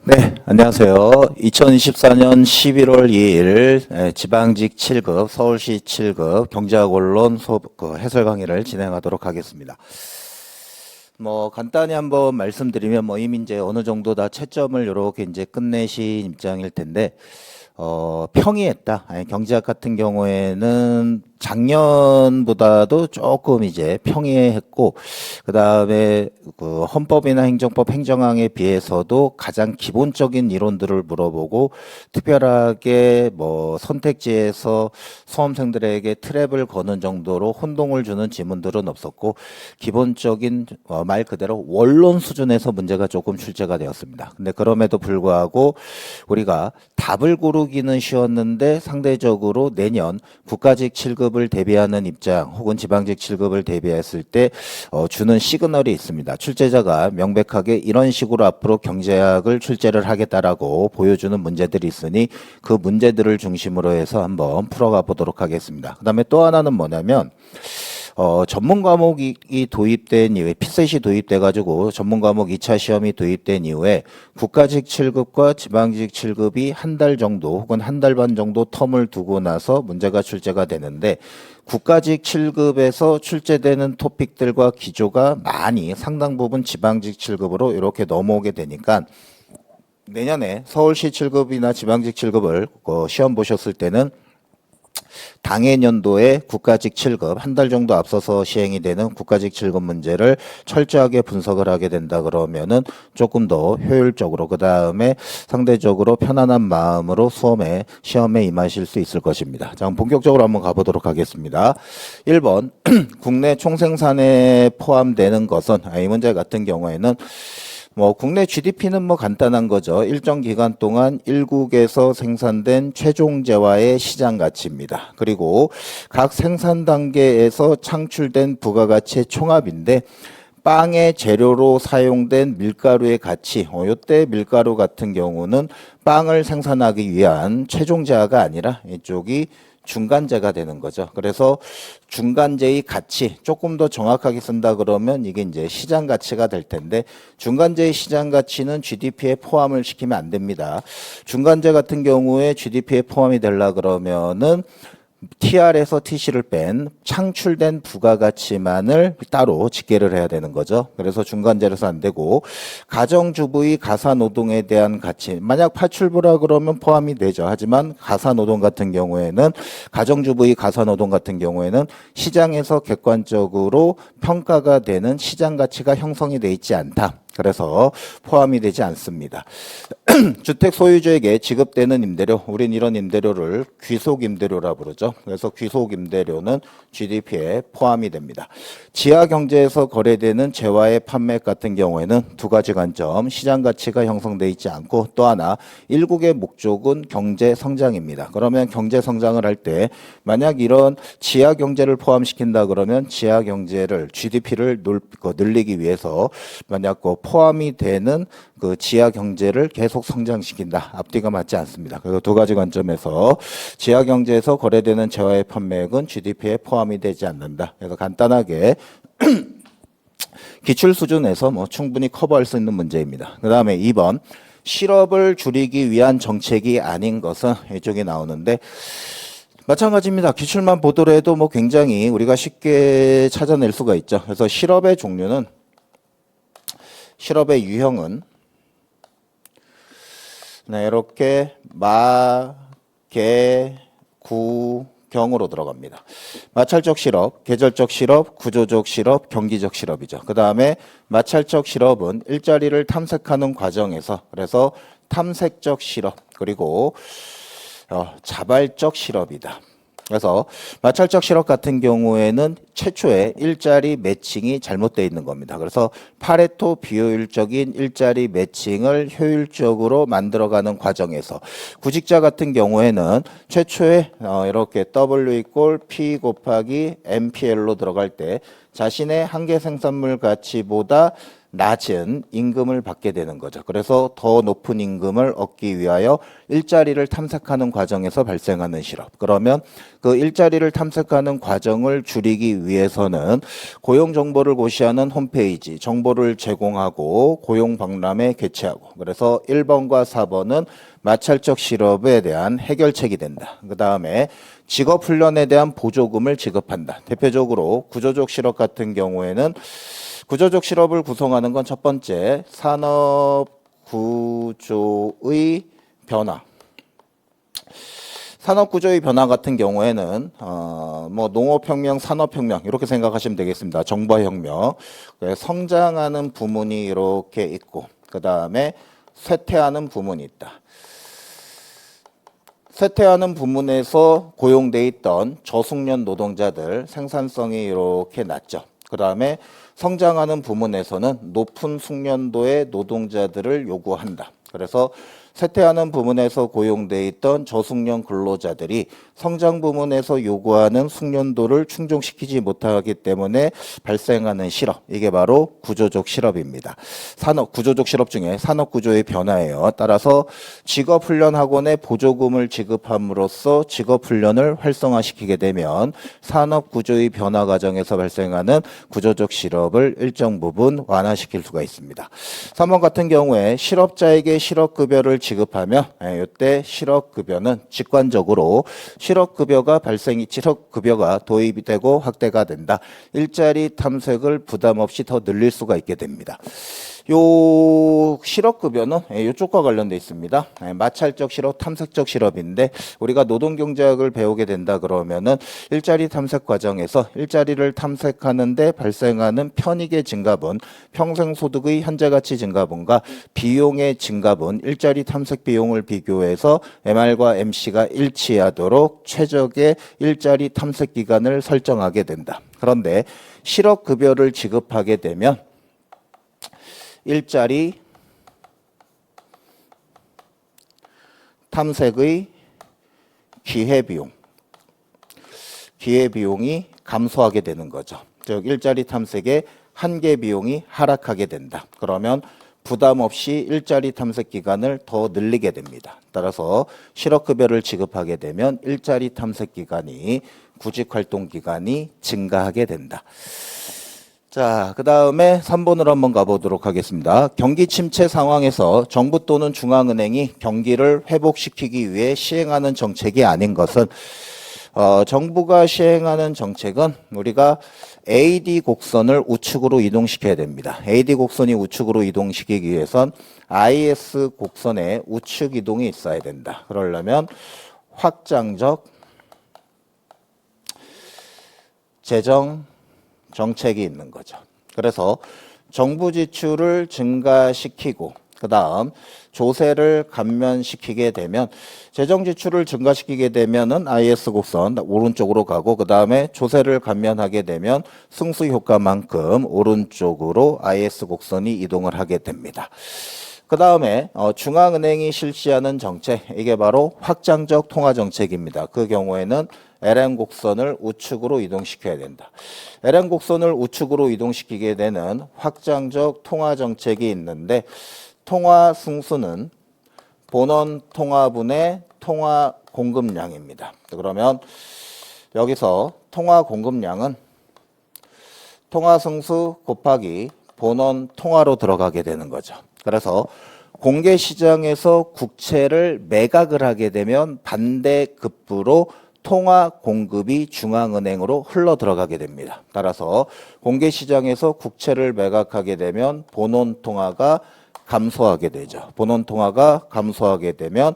네, 안녕하세요. 2024년 11월 2일 지방직 7급, 서울시 7급 경제학 원론 해설 강의를 진행하도록 하겠습니다. 간단히 한번 말씀드리면 이미 이제 어느 정도 다 채점을 이렇게 이제 끝내신 입장일 텐데, 평이했다. 경제학 같은 경우에는 작년보다도 조금 이제 평이했고, 그 다음에 그 헌법이나 행정법 행정항에 비해서도 가장 기본적인 이론들을 물어보고, 특별하게 선택지에서 수험생들에게 트랩을 거는 정도로 혼동을 주는 지문들은 없었고, 기본적인 말 그대로 원론 수준에서 문제가 조금 출제가 되었습니다. 근데 그럼에도 불구하고 우리가 답을 고르기는 쉬웠는데 상대적으로 내년 국가직 7급을 대비하는 입장 혹은 지방직 7급을 대비했을 때 주는 시그널이 있습니다. 출제자가 명백하게 이런 식으로 앞으로 경제학을 출제를 하겠다라고 보여주는 문제들이 있으니 그 문제들을 중심으로 해서 한번 풀어가 보도록 하겠습니다. 그 다음에 또 하나는 뭐냐면 전문 과목이 도입된 이후에 피셋이 도입돼 가지고 전문 과목 2차 시험이 도입된 이후에 국가직 7급과 지방직 7급이 한 달 정도 혹은 한 달 반 정도 텀을 두고 나서 문제가 출제가 되는데 국가직 7급에서 출제되는 토픽들과 기조가 많이 상당 부분 지방직 7급으로 이렇게 넘어오게 되니까 내년에 서울시 7급이나 지방직 7급을 시험 보셨을 때는 당해 년도에 국가직 7급 한 달 정도 앞서서 시행이 되는 국가직 7급 문제를 철저하게 분석을 하게 된다 그러면은 조금 더 효율적으로 그 다음에 상대적으로 편안한 마음으로 시험에 임하실 수 있을 것입니다. 자, 본격적으로 한번 가보도록 하겠습니다. 1번 국내 총생산에 포함되는 것은 이 문제 같은 경우에는 국내 GDP는 간단한 거죠. 일정 기간 동안 일국에서 생산된 최종재화의 시장 가치입니다. 그리고 각 생산 단계에서 창출된 부가가치의 총합인데 빵의 재료로 사용된 밀가루의 가치, 이때 밀가루 같은 경우는 빵을 생산하기 위한 최종재화가 아니라 이쪽이 중간재가 되는 거죠. 그래서 중간재의 가치 조금 더 정확하게 쓴다 그러면 이게 이제 시장 가치가 될 텐데 중간재의 시장 가치는 GDP에 포함을 시키면 안 됩니다. 중간재 같은 경우에 GDP에 포함이 되려 그러면은 TR에서 TC를 뺀 창출된 부가가치만을 따로 집계를 해야 되는 거죠. 그래서 중간재라서 안 되고 가정주부의 가사노동에 대한 가치 만약 파출부라 그러면 포함이 되죠. 하지만 가사노동 같은 경우에는 가정주부의 가사노동 같은 경우에는 시장에서 객관적으로 평가가 되는 시장 가치가 형성이 돼 있지 않다. 그래서 포함이 되지 않습니다. 주택 소유주에게 지급되는 임대료, 우린 이런 임대료를 귀속임대료라 부르죠. 그래서 귀속임대료는 GDP에 포함이 됩니다. 지하경제에서 거래되는 재화의 판매 같은 경우에는 두 가지 관점, 시장 가치가 형성되어 있지 않고 또 하나 일국의 목적은 경제 성장입니다. 그러면 경제 성장을 할 때 만약 이런 지하경제를 포함시킨다 그러면 지하경제를 GDP를 늘리기 위해서 만약 포함이 되는 그 지하 경제를 계속 성장시킨다. 앞뒤가 맞지 않습니다. 그래서 두 가지 관점에서 지하 경제에서 거래되는 재화의 판매액은 GDP에 포함이 되지 않는다. 그래서 간단하게 기출 수준에서 충분히 커버할 수 있는 문제입니다. 그 다음에 2번 실업을 줄이기 위한 정책이 아닌 것은 이쪽에 나오는데 마찬가지입니다. 기출만 보더라도 굉장히 우리가 쉽게 찾아낼 수가 있죠. 그래서 실업의 종류는 실업의 유형은 이렇게 마, 개, 구, 경으로 들어갑니다. 마찰적 실업, 계절적 실업, 구조적 실업, 경기적 실업이죠. 그 다음에 마찰적 실업은 일자리를 탐색하는 과정에서 그래서 탐색적 실업 그리고 자발적 실업이다. 그래서 마찰적 실업 같은 경우에는 최초에 일자리 매칭이 잘못되어 있는 겁니다. 그래서 파레토 비효율적인 일자리 매칭을 효율적으로 만들어가는 과정에서 구직자 같은 경우에는 최초에 이렇게 W 이꼴 P 곱하기 MPL로 들어갈 때 자신의 한계 생산물 가치보다 낮은 임금을 받게 되는 거죠. 그래서 더 높은 임금을 얻기 위하여 일자리를 탐색하는 과정에서 발생하는 실업. 그러면 그 일자리를 탐색하는 과정을 줄이기 위해서는 고용 정보를 고시하는 홈페이지 정보를 제공하고 고용 박람회 개최하고, 그래서 1번과 4번은 마찰적 실업에 대한 해결책이 된다. 그 다음에 직업훈련에 대한 보조금을 지급한다. 대표적으로 구조적 실업 같은 경우에는 구조적 실업을 구성하는 건 첫 번째, 산업 구조의 변화. 산업 구조의 변화 같은 경우에는 뭐 농업혁명, 산업혁명 이렇게 생각하시면 되겠습니다. 정보혁명. 성장하는 부문이 이렇게 있고, 그 다음에 쇠퇴하는 부문이 있다. 쇠퇴하는 부문에서 고용돼 있던 저숙련 노동자들 생산성이 이렇게 낮죠. 그 다음에 성장하는 부문에서는 높은 숙련도의 노동자들을 요구한다. 그래서 쇠퇴하는 부문에서 고용돼 있던 저숙련 근로자들이 성장 부문에서 요구하는 숙련도를 충족시키지 못하기 때문에 발생하는 실업, 이게 바로 구조적 실업입니다. 구조적 실업 중에 산업 구조의 변화예요. 따라서 직업훈련학원에 보조금을 지급함으로써 직업훈련을 활성화시키게 되면 산업 구조의 변화 과정에서 발생하는 구조적 실업을 일정 부분 완화시킬 수가 있습니다. 3번 같은 경우에 실업자에게 실업급여를 지급하면 이때 실업급여는 직관적으로 실업급여가 도입이 되고 확대가 된다. 일자리 탐색을 부담 없이 더 늘릴 수가 있게 됩니다. 요 실업급여는 이쪽과 관련돼 있습니다. 마찰적 실업, 탐색적 실업인데 우리가 노동경제학을 배우게 된다 그러면은 일자리 탐색 과정에서 일자리를 탐색하는데 발생하는 편익의 증가분, 평생소득의 현재가치 증가분과 비용의 증가분, 일자리 탐색 비용을 비교해서 MR과 MC가 일치하도록 최적의 일자리 탐색 기간을 설정하게 된다. 그런데 실업급여를 지급하게 되면 일자리 탐색의 기회비용이 감소하게 되는 거죠. 즉 일자리 탐색의 한계 비용이 하락하게 된다. 그러면 부담 없이 일자리 탐색 기간을 더 늘리게 됩니다. 따라서 실업급여를 지급하게 되면 일자리 탐색 기간이, 구직활동 기간이 증가하게 된다. 자, 그 다음에 3번으로 한번 가보도록 하겠습니다. 경기 침체 상황에서 정부 또는 중앙은행이 경기를 회복시키기 위해 시행하는 정책이 아닌 것은, 정부가 시행하는 정책은 우리가 AD 곡선을 우측으로 이동시켜야 됩니다. AD 곡선이 우측으로 이동시키기 위해선 IS 곡선의 우측 이동이 있어야 된다. 그러려면 확장적 재정 정책이 있는 거죠. 그래서 정부 지출을 증가시키고 그 다음 조세를 감면시키게 되면, 재정 지출을 증가시키게 되면은 IS 곡선 오른쪽으로 가고, 그 다음에 조세를 감면하게 되면 승수 효과만큼 오른쪽으로 IS 곡선이 이동을 하게 됩니다. 그 다음에 중앙은행이 실시하는 정책, 이게 바로 확장적 통화정책입니다. 그 경우에는 LN 곡선을 우측으로 이동시켜야 된다. LN 곡선을 우측으로 이동시키게 되는 확장적 통화정책이 있는데, 통화 승수는 본원 통화분의 통화 공급량입니다. 그러면 여기서 통화 공급량은 통화 승수 곱하기 본원 통화로 들어가게 되는 거죠. 그래서 공개시장에서 국채를 매각을 하게 되면 반대급부로 통화 공급이 중앙은행으로 흘러 들어가게 됩니다. 따라서 공개시장에서 국채를 매각하게 되면 본원 통화가 감소하게 되죠. 본원 통화가 감소하게 되면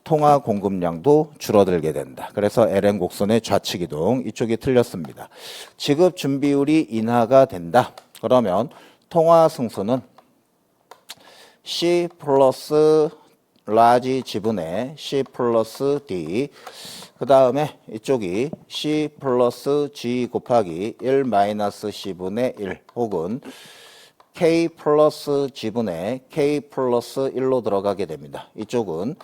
통화 공급량도 줄어들게 된다. 그래서 LN 곡선의 좌측 이동, 이쪽이 틀렸습니다. 지급 준비율이 인하가 된다. 그러면 통화 승수는 C 플러스 라지 지분의 C 플러스 D, 그 다음에 이쪽이 C 플러스 G 곱하기 1 마이너스 C분의 1 혹은 K 플러스 G분의 K 플러스 1로 들어가게 됩니다. 이쪽은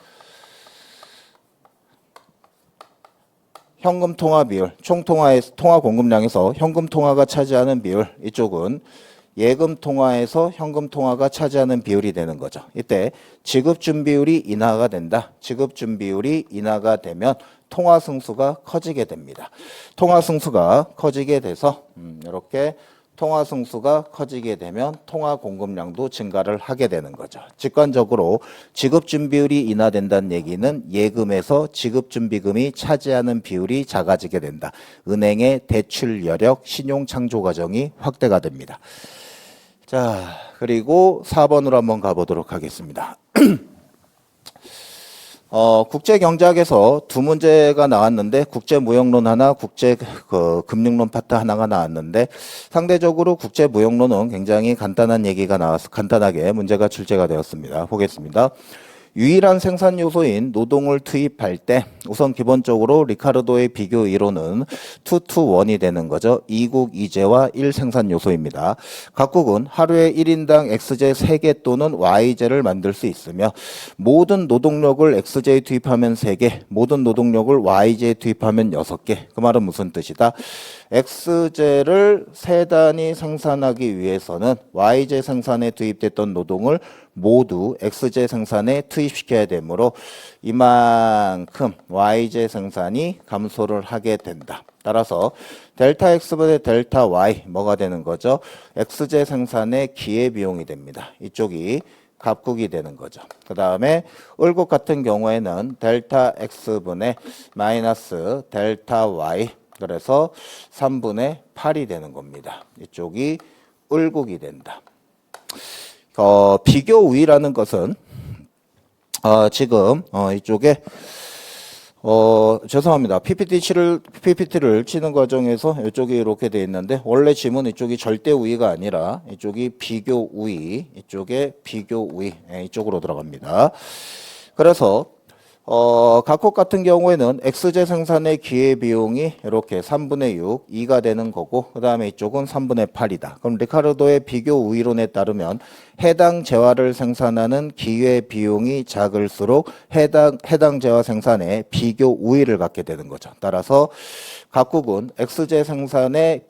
현금 통화 비율, 총 통화 공급량에서 현금 통화가 차지하는 비율, 이쪽은 예금 통화에서 현금 통화가 차지하는 비율이 되는 거죠. 이때 지급 준비율이 인하가 된다. 지급 준비율이 인하가 되면 통화 승수가 커지게 됩니다. 통화 승수가 커지게 돼서 이렇게 통화 승수가 커지게 되면 통화 공급량도 증가를 하게 되는 거죠. 직관적으로 지급 준비율이 인하된다는 얘기는 예금에서 지급 준비금이 차지하는 비율이 작아지게 된다. 은행의 대출 여력, 신용 창조 과정이 확대가 됩니다. 자, 그리고 4번으로 한번 가보도록 하겠습니다. 국제경제학에서 두 문제가 나왔는데 국제무역론 하나, 금융론 파트 하나가 나왔는데 상대적으로 국제무역론은 굉장히 간단한 얘기가 나와서 간단하게 문제가 출제가 되었습니다. 보겠습니다. 유일한 생산 요소인 노동을 투입할 때 우선 기본적으로 리카르도의 비교 이론은 2-1이 되는 거죠. 2국 2제와 1 생산 요소입니다. 각국은 하루에 1인당 X제 3개 또는 Y제를 만들 수 있으며 모든 노동력을 X제에 투입하면 3개, 모든 노동력을 Y제에 투입하면 6개. 그 말은 무슨 뜻이다? X제를 3단위 생산하기 위해서는 Y제 생산에 투입됐던 노동을 모두 X제 생산에 투입시켜야 되므로 이만큼 Y제 생산이 감소를 하게 된다. 따라서 델타 X분의 델타 Y 뭐가 되는 거죠? X제 생산의 기회비용이 됩니다. 이쪽이 갑국이 되는 거죠. 그 다음에 을국 같은 경우에는 델타 X분의 마이너스 델타 Y 그래서 3분의 8이 되는 겁니다. 이쪽이 을국이 된다. 비교 우위라는 것은 지금 이쪽에 죄송합니다. PPT를 치는 과정에서 이쪽이 이렇게 되어 있는데 원래 지문 이쪽이 절대 우위가 아니라 이쪽이 비교 우위, 이쪽에 비교 우위 이쪽으로 들어갑니다. 그래서 각국 같은 경우에는 X제 생산의 기회비용이 이렇게 3분의 6, 2가 되는 거고 그 다음에 이쪽은 3분의 8이다. 그럼 리카르도의 비교 우위론에 따르면 해당 재화를 생산하는 기회비용이 작을수록 해당 재화 생산에 비교 우위를 갖게 되는 거죠. 따라서 각국은 X제 생산의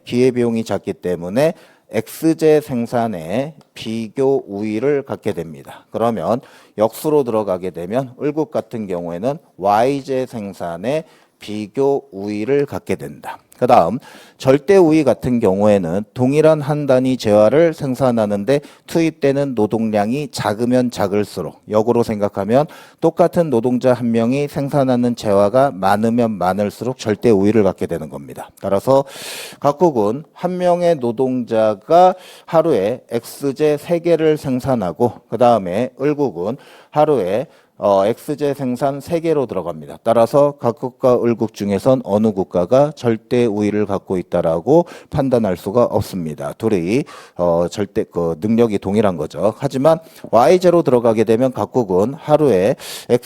기회비용이 작기 때문에 X제 생산에 비교 우위를 갖게 됩니다. 그러면 역수로 들어가게 되면 을국 같은 경우에는 Y제 생산에 비교 우위를 갖게 된다. 그 다음 절대 우위 같은 경우에는 동일한 한 단위 재화를 생산하는데 투입되는 노동량이 작으면 작을수록 역으로 생각하면 똑같은 노동자 한 명이 생산하는 재화가 많으면 많을수록 절대 우위를 갖게 되는 겁니다. 따라서 각국은 한 명의 노동자가 하루에 X제 3개를 생산하고 그 다음에 을국은 하루에 X제 생산 3개로 들어갑니다. 따라서 각국과 을국 중에선 어느 국가가 절대 우위를 갖고 있다라고 판단할 수가 없습니다. 둘이 절대 능력이 동일한 거죠. 하지만 Y제로 들어가게 되면 각국은 하루에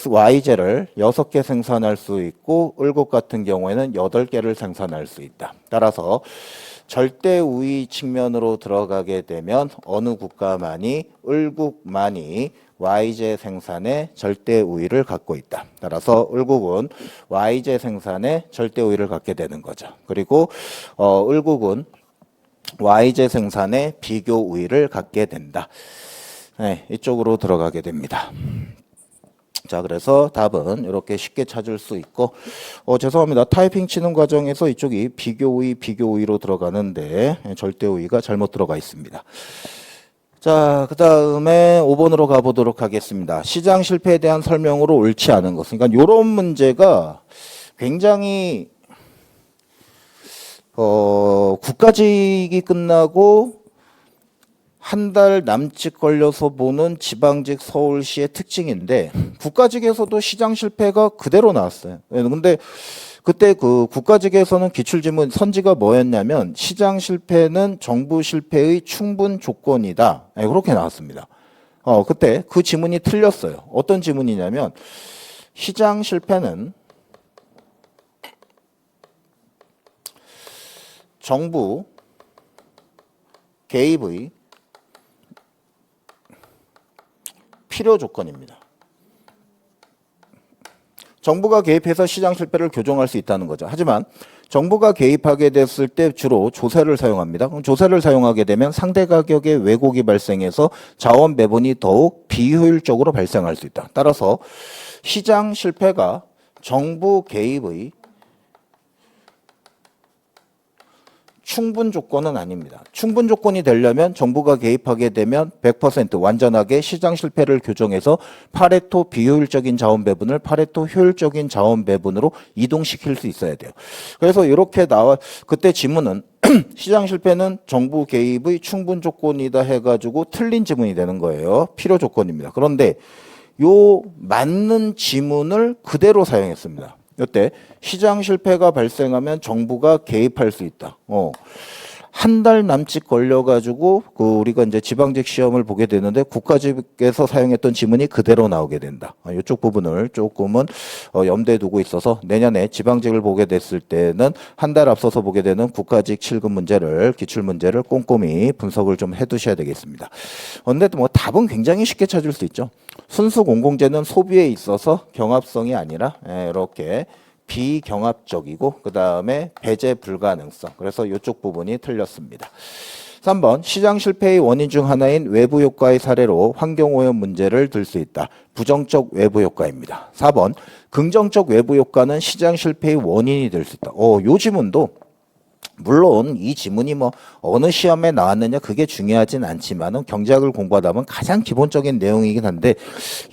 Y제를 6개 생산할 수 있고 을국 같은 경우에는 8개를 생산할 수 있다. 따라서 절대 우위 측면으로 들어가게 되면 어느 국가만이 을국만이 Y제 생산에 절대 우위를 갖고 있다. 따라서 을국은 Y제 생산에 절대 우위를 갖게 되는 거죠. 그리고 을국은 Y제 생산에 비교 우위를 갖게 된다. 네, 이쪽으로 들어가게 됩니다. 자, 그래서 답은 이렇게 쉽게 찾을 수 있고 죄송합니다. 타이핑 치는 과정에서 이쪽이 비교 우위로 들어가는데 절대 우위가 잘못 들어가 있습니다. 자, 그 다음에 5번으로 가보도록 하겠습니다. 시장 실패에 대한 설명으로 옳지 않은 것. 그러니까 이런 문제가 굉장히 국가직이 끝나고 한 달 남짓 걸려서 보는 지방직 서울시의 특징인데 국가직에서도 시장 실패가 그대로 나왔어요. 근데 그때 그 국가직에서는 기출지문 선지가 뭐였냐면 시장 실패는 정부 실패의 충분 조건이다. 그렇게 나왔습니다. 그때 그 지문이 틀렸어요. 어떤 지문이냐면 시장 실패는 정부 개입의 필요 조건입니다. 정부가 개입해서 시장 실패를 교정할 수 있다는 거죠. 하지만 정부가 개입하게 됐을 때 주로 조세를 사용합니다. 그럼 조세를 사용하게 되면 상대 가격의 왜곡이 발생해서 자원 배분이 더욱 비효율적으로 발생할 수 있다. 따라서 시장 실패가 정부 개입의 충분 조건은 아닙니다. 충분 조건이 되려면 정부가 개입하게 되면 100% 완전하게 시장 실패를 규정해서 파레토 비효율적인 자원 배분을 파레토 효율적인 자원 배분으로 이동시킬 수 있어야 돼요. 그래서 이렇게 그때 지문은 시장 실패는 정부 개입의 충분 조건이다 해가지고 틀린 지문이 되는 거예요. 필요 조건입니다. 그런데 요 맞는 지문을 그대로 사용했습니다. 이때 시장 실패가 발생하면 정부가 개입할 수 있다. 한 달 남짓 걸려가지고 우리가 이제 지방직 시험을 보게 되는데 국가직에서 사용했던 지문이 그대로 나오게 된다. 이쪽 부분을 조금은 염두에 두고 있어서 내년에 지방직을 보게 됐을 때는 한 달 앞서서 보게 되는 국가직 7급 문제를 기출 문제를 꼼꼼히 분석을 좀 해두셔야 되겠습니다. 그런데 뭐 답은 굉장히 쉽게 찾을 수 있죠. 순수 공공재는 소비에 있어서 경합성이 아니라 이렇게 비경합적이고 그 다음에 배제 불가능성. 그래서 이쪽 부분이 틀렸습니다. 3번 시장 실패의 원인 중 하나인 외부 효과의 사례로 환경오염 문제를 들 수 있다. 부정적 외부 효과입니다. 4번 긍정적 외부 효과는 시장 실패의 원인이 될 수 있다. 요 지문도 물론 이 지문이 뭐 어느 시험에 나왔느냐 그게 중요하진 않지만은 경제학을 공부하다 보면 가장 기본적인 내용이긴 한데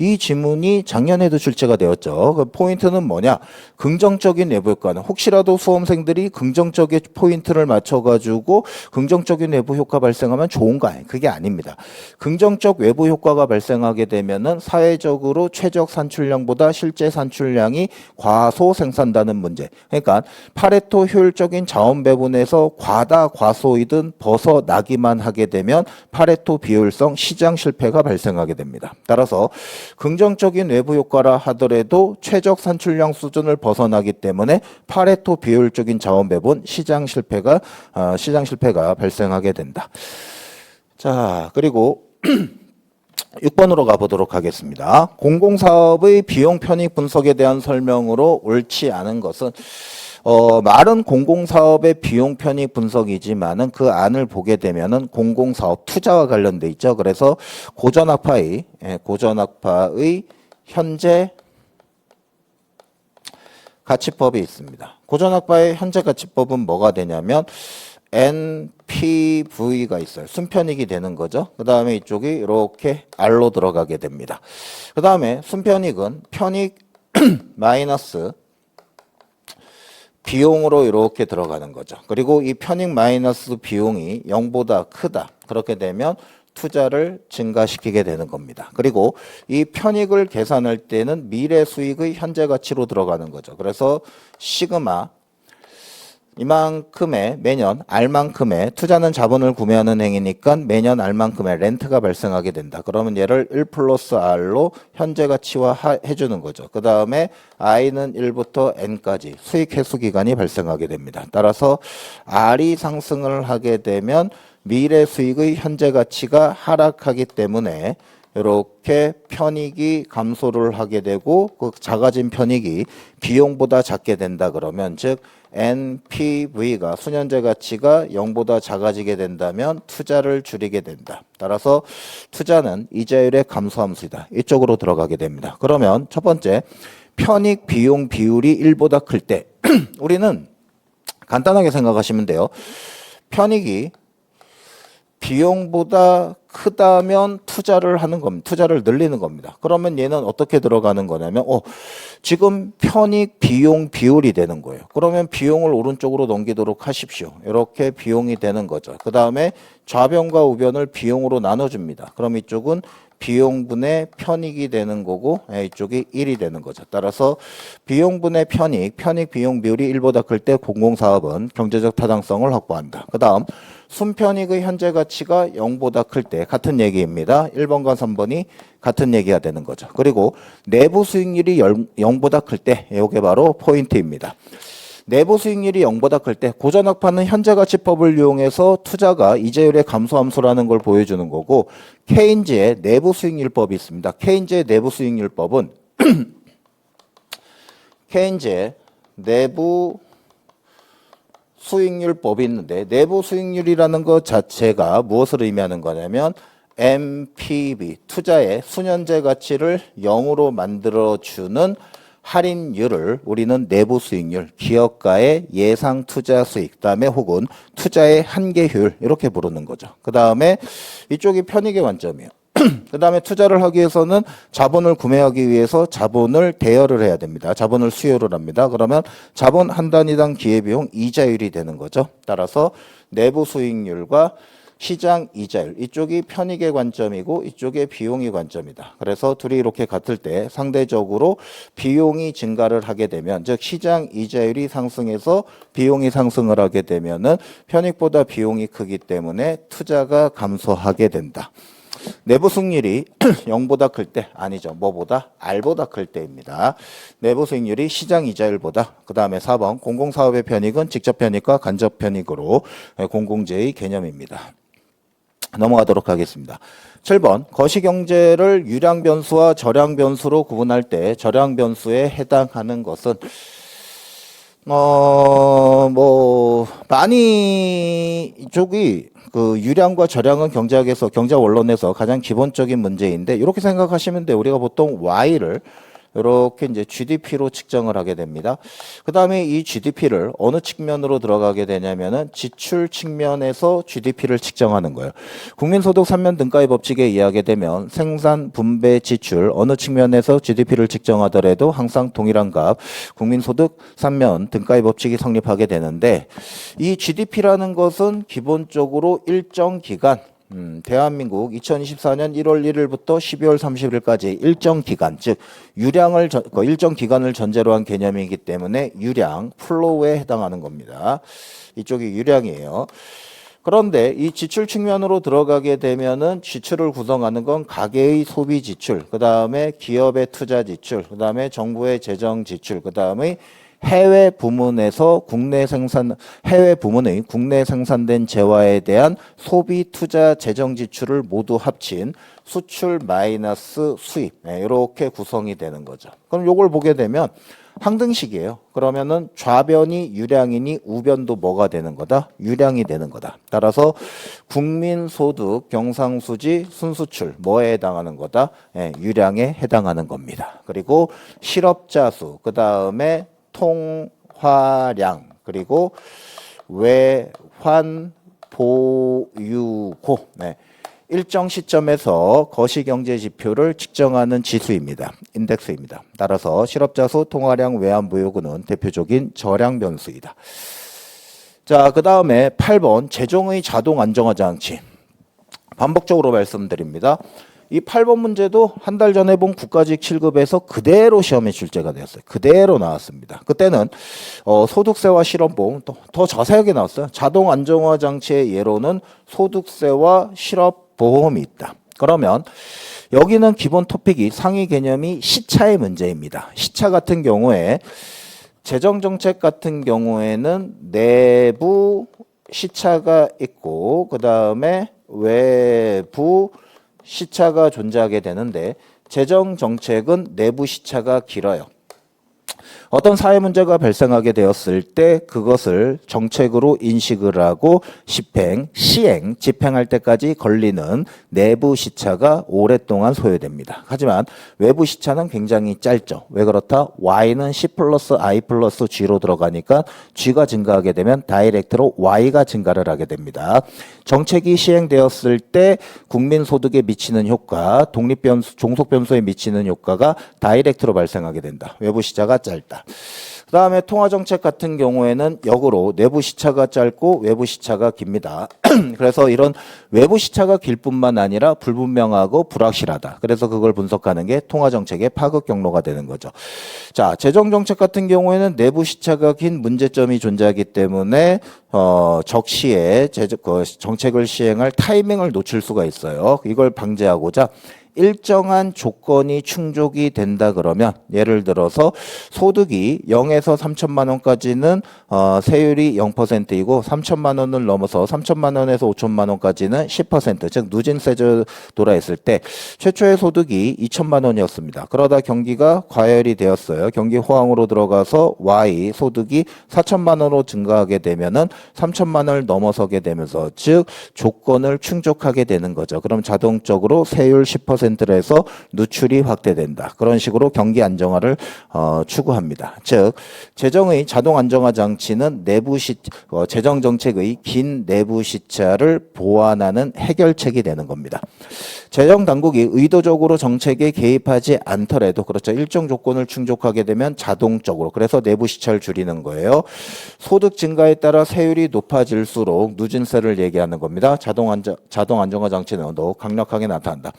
이 지문이 작년에도 출제가 되었죠. 그 포인트는 뭐냐? 긍정적인 내부 효과는 혹시라도 수험생들이 긍정적인 포인트를 맞춰가지고 긍정적인 내부 효과 발생하면 좋은가? 그게 아닙니다. 긍정적 외부 효과가 발생하게 되면은 사회적으로 최적 산출량보다 실제 산출량이 과소 생산되는 문제. 그러니까 파레토 효율적인 자원 배분 에서 과다 과소이든 벗어나기만 하게 되면 파레토 비효율성 시장 실패가 발생하게 됩니다. 따라서 긍정적인 외부 효과라 하더라도 최적 산출량 수준을 벗어나기 때문에 파레토 비효율적인 자원 배분 시장 실패가 발생하게 된다. 자, 그리고 6번으로 가보도록 하겠습니다. 공공사업의 비용 편익 분석에 대한 설명으로 옳지 않은 것은 말은 공공사업의 비용 편익 분석이지만은 그 안을 보게 되면은 공공사업 투자와 관련돼 있죠. 그래서 고전학파의 현재 가치법이 있습니다. 고전학파의 현재 가치법은 뭐가 되냐면 NPV가 있어요. 순편익이 되는 거죠. 그 다음에 이쪽이 이렇게 R로 들어가게 됩니다. 그 다음에 순편익은 편익 마이너스 비용으로 이렇게 들어가는 거죠. 그리고 이 편익 마이너스 비용이 0보다 크다. 그렇게 되면 투자를 증가시키게 되는 겁니다. 그리고 이 편익을 계산할 때는 미래 수익의 현재 가치로 들어가는 거죠. 그래서 시그마 이만큼의 매년 R만큼의 투자는 자본을 구매하는 행위니까 매년 R만큼의 렌트가 발생하게 된다. 그러면 얘를 1 플러스 R로 현재 가치화 해주는 거죠. 그 다음에 I는 1부터 N까지 수익 회수 기간이 발생하게 됩니다. 따라서 R이 상승을 하게 되면 미래 수익의 현재 가치가 하락하기 때문에 이렇게 편익이 감소를 하게 되고 그 작아진 편익이 비용보다 작게 된다 그러면 즉 NPV가 순현재 가치가 0보다 작아지게 된다면 투자를 줄이게 된다. 따라서 투자는 이자율의 감소함수이다. 이쪽으로 들어가게 됩니다. 그러면 첫 번째 편익 비용 비율이 1보다 클 때 우리는 간단하게 생각하시면 돼요. 편익이 비용보다 크다면 투자를 하는 겁니다. 투자를 늘리는 겁니다. 그러면 얘는 어떻게 들어가는 거냐면 지금 편익 비용 비율이 되는 거예요. 그러면 비용을 오른쪽으로 넘기도록 하십시오. 이렇게 비용이 되는 거죠. 그 다음에 좌변과 우변을 비용으로 나눠줍니다. 그럼 이쪽은 비용분의 편익이 되는 거고 이쪽이 1이 되는 거죠. 따라서 비용분의 편익 비용 비율이 1보다 클 때 공공사업은 경제적 타당성을 확보한다. 그 다음 순편익의 현재 가치가 0보다 클 때 같은 얘기입니다. 1번과 3번이 같은 얘기가 되는 거죠. 그리고 내부 수익률이 0보다 클 때 이게 바로 포인트입니다. 내부 수익률이 0보다 클 때 고전학파는 현재가치법을 이용해서 투자가 이자율의 감소함수라는 걸 보여주는 거고 케인즈의 내부 수익률법이 있습니다. 케인즈의 내부 수익률법은 케인즈의 내부 수익률법이 있는데 내부 수익률이라는 것 자체가 무엇을 의미하는 거냐면 NPV, 투자의 수년제 가치를 0으로 만들어주는 할인율을 우리는 내부 수익률, 기업가의 예상 투자 수익, 그다음에 혹은 투자의 한계 효율 이렇게 부르는 거죠. 그다음에 이쪽이 편익의 관점이에요. 그다음에 투자를 하기 위해서는 자본을 구매하기 위해서 자본을 대여를 해야 됩니다. 자본을 수요를 합니다. 그러면 자본 한 단위당 기회비용 이자율이 되는 거죠. 따라서 내부 수익률과 시장 이자율, 이쪽이 편익의 관점이고 이쪽에 비용의 관점이다. 그래서 둘이 이렇게 같을 때 상대적으로 비용이 증가를 하게 되면, 즉 시장 이자율이 상승해서 비용이 상승을 하게 되면은 편익보다 비용이 크기 때문에 투자가 감소하게 된다. 내부 수익률이 0보다 클 때, 아니죠. 뭐보다? R보다 클 때입니다. 내부 수익률이 시장 이자율보다. 그 다음에 4번 공공사업의 편익은 직접 편익과 간접 편익으로 공공재의 개념입니다. 넘어가도록 하겠습니다. 7번 거시경제를 유량 변수와 저량 변수로 구분할 때 저량 변수에 해당하는 것은 많이 이쪽이 그 유량과 저량은 경제학에서 경제 원론에서 가장 기본적인 문제인데 이렇게 생각하시면 돼요. 우리가 보통 Y를 이렇게 이제 GDP로 측정을 하게 됩니다. 그 다음에 이 GDP를 어느 측면으로 들어가게 되냐면은 지출 측면에서 GDP를 측정하는 거예요. 국민소득 3면 등가의 법칙에 의하게 되면 생산, 분배, 지출 어느 측면에서 GDP를 측정하더라도 항상 동일한 값, 국민소득 3면 등가의 법칙이 성립하게 되는데 이 GDP라는 것은 기본적으로 일정 기간 대한민국 2024년 1월 1일부터 12월 30일까지 일정 기간, 즉 유량을 일정 기간을 전제로 한 개념이기 때문에 유량, 플로우에 해당하는 겁니다. 이쪽이 유량이에요. 그런데 이 지출 측면으로 들어가게 되면은 지출을 구성하는 건 가계의 소비 지출, 그 다음에 기업의 투자 지출, 그 다음에 정부의 재정 지출, 그 다음에 해외 부문에서 해외 부문의 국내 생산된 재화에 대한 소비, 투자, 재정 지출을 모두 합친 수출 마이너스 수입, 이렇게 구성이 되는 거죠. 그럼 요걸 보게 되면 항등식이에요. 그러면은 좌변이 유량이니 우변도 뭐가 되는 거다? 유량이 되는 거다. 따라서 국민소득, 경상수지, 순수출 뭐에 해당하는 거다? 유량에 해당하는 겁니다. 그리고 실업자 수, 그 다음에 통화량, 그리고 외환 보유고, 일정 시점에서 거시경제 지표를 측정하는 지수입니다. 인덱스입니다. 따라서 실업자 수, 통화량, 외환 보유고는 대표적인 저량 변수이다. 자, 그 다음에 8번 재정의 자동 안정화 장치. 반복적으로 말씀드립니다. 이 8번 문제도 한 달 전에 본 국가직 7급에서 그대로 시험에 출제가 되었어요. 그대로 나왔습니다. 그때는 소득세와 실업보험 더 자세하게 나왔어요. 자동 안정화 장치의 예로는 소득세와 실업보험이 있다. 그러면 여기는 기본 토픽이 상위 개념이 시차의 문제입니다. 시차 같은 경우에 재정정책 같은 경우에는 내부 시차가 있고 그 다음에 외부 시차가 존재하게 되는데 재정정책은 내부 시차가 길어요. 어떤 사회 문제가 발생하게 되었을 때 그것을 정책으로 인식을 하고 시행, 집행할 때까지 걸리는 내부 시차가 오랫동안 소요됩니다. 하지만 외부 시차는 굉장히 짧죠. 왜 그렇다? Y는 C 플러스 I 플러스 G로 들어가니까 G가 증가하게 되면 다이렉트로 Y가 증가를 하게 됩니다. 정책이 시행되었을 때 국민소득에 미치는 효과, 독립변수, 종속변수에 미치는 효과가 다이렉트로 발생하게 된다. 외부 시차가 짧다. 그 다음에 통화정책 같은 경우에는 역으로 내부 시차가 짧고 외부 시차가 깁니다. 그래서 이런 외부 시차가 길 뿐만 아니라 불분명하고 불확실하다. 그래서 그걸 분석하는 게 통화정책의 파급 경로가 되는 거죠. 자, 재정정책 같은 경우에는 내부 시차가 긴 문제점이 존재하기 때문에 적시에 정책을 시행할 타이밍을 놓칠 수가 있어요. 이걸 방지하고자 일정한 조건이 충족이 된다 그러면 예를 들어서 소득이 0에서 3천만 원까지는 세율이 0%이고 3천만 원을 넘어서 3천만 원에서 5천만 원까지는 10%, 즉 누진세제도라 했을 때 최초의 소득이 2천만 원이었습니다. 그러다 경기가 과열이 되었어요. 경기 호황으로 들어가서 Y 소득이 4천만 원으로 증가하게 되면은 3천만 원을 넘어서게 되면서 즉 조건을 충족하게 되는 거죠. 그럼 자동적으로 세율 10%로 해서 누출이 확대된다. 그런 식으로 경기 안정화를 추구합니다. 즉 재정의 자동 안정화 장치는 재정 정책의 긴 내부 시차를 보완하는 해결책이 되는 겁니다. 재정 당국이 의도적으로 정책에 개입하지 않더라도 그렇죠. 일정 조건을 충족하게 되면 자동적으로 그래서 내부 시차를 줄이는 거예요. 소득 증가에 따라 세율이 높아질수록 누진세를 얘기하는 겁니다. 자동 안정화 장치는 더욱 강력하게 나타난다.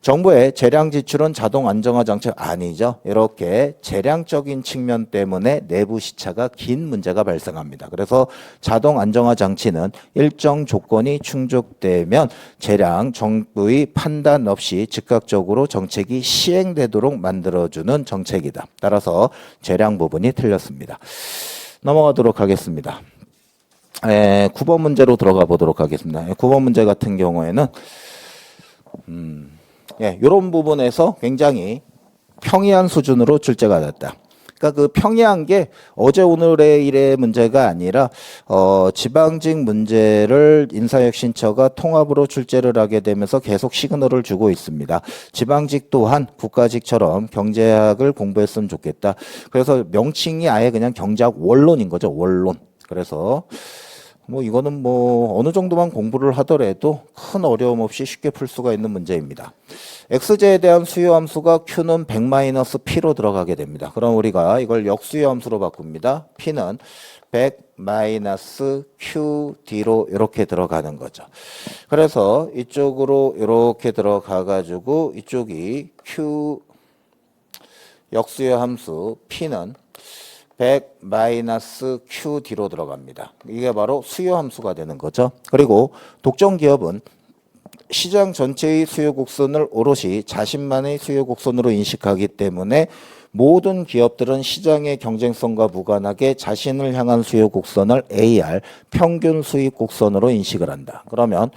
정부의 재량 지출은 자동 안정화 장치 아니죠. 이렇게 재량적인 측면 때문에 내부 시차가 긴 문제가 발생합니다. 그래서 자동 안정화 장치는 일정 조건이 충족되면 재량 정부의 판단 없이 즉각적으로 정책이 시행되도록 만들어주는 정책이다. 따라서 재량 부분이 틀렸습니다. 넘어가도록 하겠습니다. 9번 문제로 들어가 보도록 하겠습니다. 9번 문제 같은 경우에는 이런 부분에서 굉장히 평이한 수준으로 출제가 됐다. 그러니까 그 평이한 게 어제 오늘의 일의 문제가 아니라 지방직 문제를 인사혁신처가 통합으로 출제를 하게 되면서 계속 시그널을 주고 있습니다. 지방직 또한 국가직처럼 경제학을 공부했으면 좋겠다. 그래서 명칭이 아예 그냥 경제학 원론인 거죠. 원론. 그래서 이거는 어느 정도만 공부를 하더라도 큰 어려움 없이 쉽게 풀 수가 있는 문제입니다. x제에 대한 수요 함수가 q는 100-p로 들어가게 됩니다. 그럼 우리가 이걸 역수요 함수로 바꿉니다. p는 100-qd로 이렇게 들어가는 거죠. 그래서 이쪽으로 이렇게 들어가 가지고 이쪽이 q 역수요 함수 p는 100-qd로 들어갑니다. 이게 바로 수요 함수가 되는 거죠. 그리고 독점 기업은 시장 전체의 수요 곡선을 오롯이 자신만의 수요 곡선으로 인식하기 때문에 모든 기업들은 시장의 경쟁성과 무관하게 자신을 향한 수요 곡선을 AR 평균 수익 곡선으로 인식을 한다. 그러면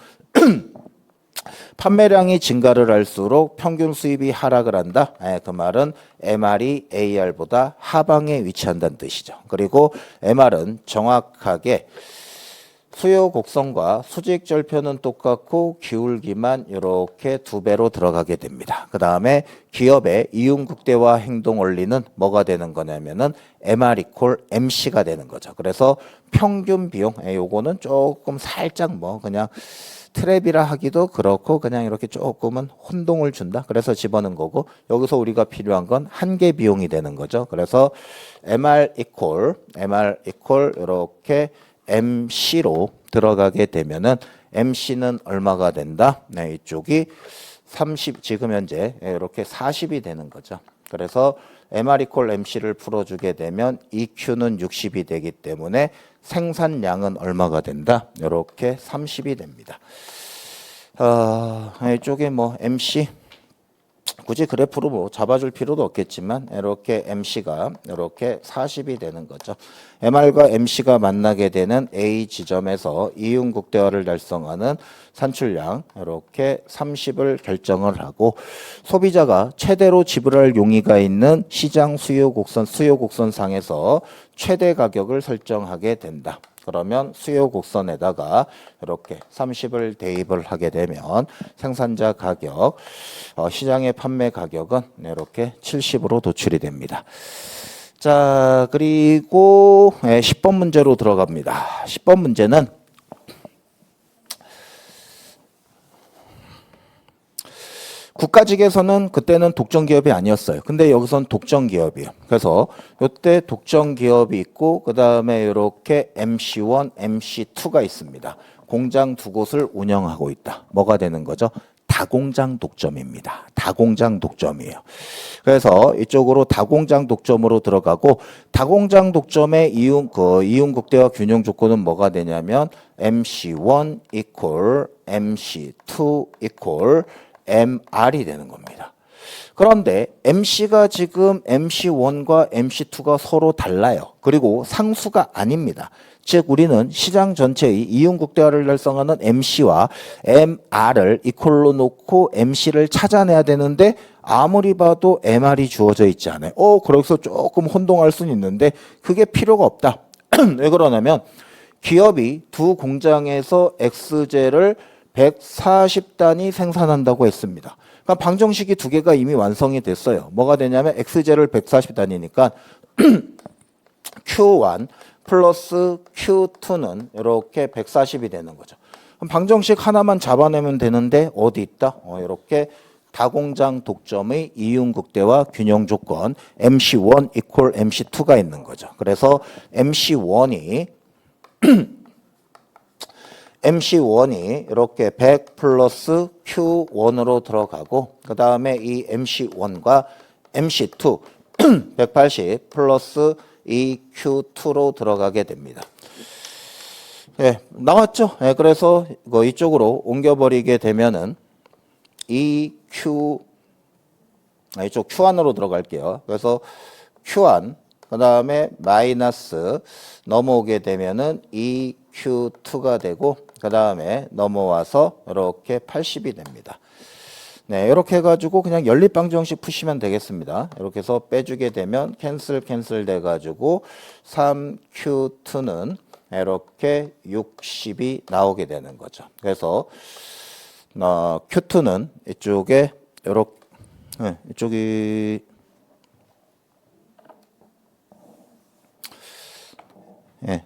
판매량이 증가를 할수록 평균 수입이 하락을 한다. 그 말은 MR이 AR보다 하방에 위치한다는 뜻이죠. 그리고 MR은 정확하게 수요 곡선과 수직 절표는 똑같고 기울기만 이렇게 2배로 들어가게 됩니다. 그 다음에 기업의 이윤 극대화 행동 원리는 뭐가 되는 거냐면은 MR 이퀄 MC가 되는 거죠. 그래서 평균 비용, 요거는 조금 살짝 그냥 트랩이라 하기도 그렇고 그냥 이렇게 조금은 혼동을 준다. 그래서 집어넣은 거고 여기서 우리가 필요한 건 한계 비용이 되는 거죠. 그래서 MR 이퀄 이렇게 MC로 들어가게 되면은 MC는 얼마가 된다? 이쪽이 30 지금 현재 이렇게 40이 되는 거죠. 그래서 MR 이퀄 MC를 풀어주게 되면 EQ는 60이 되기 때문에 생산량은 얼마가 된다? 이렇게 30이 됩니다. 이쪽에 MC 굳이 그래프로 잡아줄 필요도 없겠지만 이렇게 MC가 이렇게 40이 되는 거죠. MR과 MC가 만나게 되는 A 지점에서 이윤 극대화를 달성하는 산출량 이렇게 30을 결정을 하고 소비자가 최대로 지불할 용의가 있는 시장 수요 곡선 상에서 최대 가격을 설정하게 된다. 그러면 수요 곡선에다가 이렇게 30을 대입을 하게 되면 생산자 가격, 시장의 판매 가격은 이렇게 70으로 도출이 됩니다. 자, 그리고 10번 문제로 들어갑니다. 10번 문제는 국가직에서는 그때는 독점기업이 아니었어요. 근데 여기서는 독점기업이에요. 그래서 이때 독점기업이 있고 그 다음에 이렇게 MC1, MC2가 있습니다. 공장 두 곳을 운영하고 있다. 뭐가 되는 거죠? 다공장 독점입니다. 다공장 독점이에요. 그래서 이쪽으로 다공장 독점으로 들어가고 다공장 독점의 이윤 극대화 균형 조건은 뭐가 되냐면 MC1 equal MC2 equal MR이 되는 겁니다. 그런데 MC가 지금 MC1과 MC2가 서로 달라요. 그리고 상수가 아닙니다. 즉 우리는 시장 전체의 이윤국대화를 달성하는 MC와 MR을 이퀄로 놓고 MC를 찾아내야 되는데 아무리 봐도 MR이 주어져 있지 않아요. 그래서 조금 혼동할 수는 있는데 그게 필요가 없다. 왜 그러냐면 기업이 두 공장에서 X제를 140단위 생산한다고 했습니다. 그러니까 방정식이 두 개가 이미 완성이 됐어요. 뭐가 되냐면 X제를 140단위니까 Q1 플러스 Q2는 이렇게 140이 되는 거죠. 그럼 방정식 하나만 잡아내면 되는데 어디 있다? 이렇게 다공장 독점의 이윤국대화 균형 조건 MC1 equal MC2가 있는 거죠. 그래서 MC1이 이렇게 100 플러스 Q1으로 들어가고 그 다음에 이 MC1과 MC2 180 플러스 이 Q2로 들어가게 됩니다. 네, 나왔죠? 네, 그래서 이쪽으로 옮겨버리게 되면은 이 이쪽 Q1으로 들어갈게요. 그래서 Q1 그 다음에 마이너스 넘어오게 되면은 이 Q2가 되고 그 다음에 넘어와서 이렇게 80이 됩니다. 네, 이렇게 해가지고 그냥 연립방정식 푸시면 되겠습니다. 이렇게 해서 빼주게 되면 캔슬 돼가지고 3Q2는 이렇게 60이 나오게 되는 거죠. 그래서 Q2는 이쪽에 이렇게 이쪽이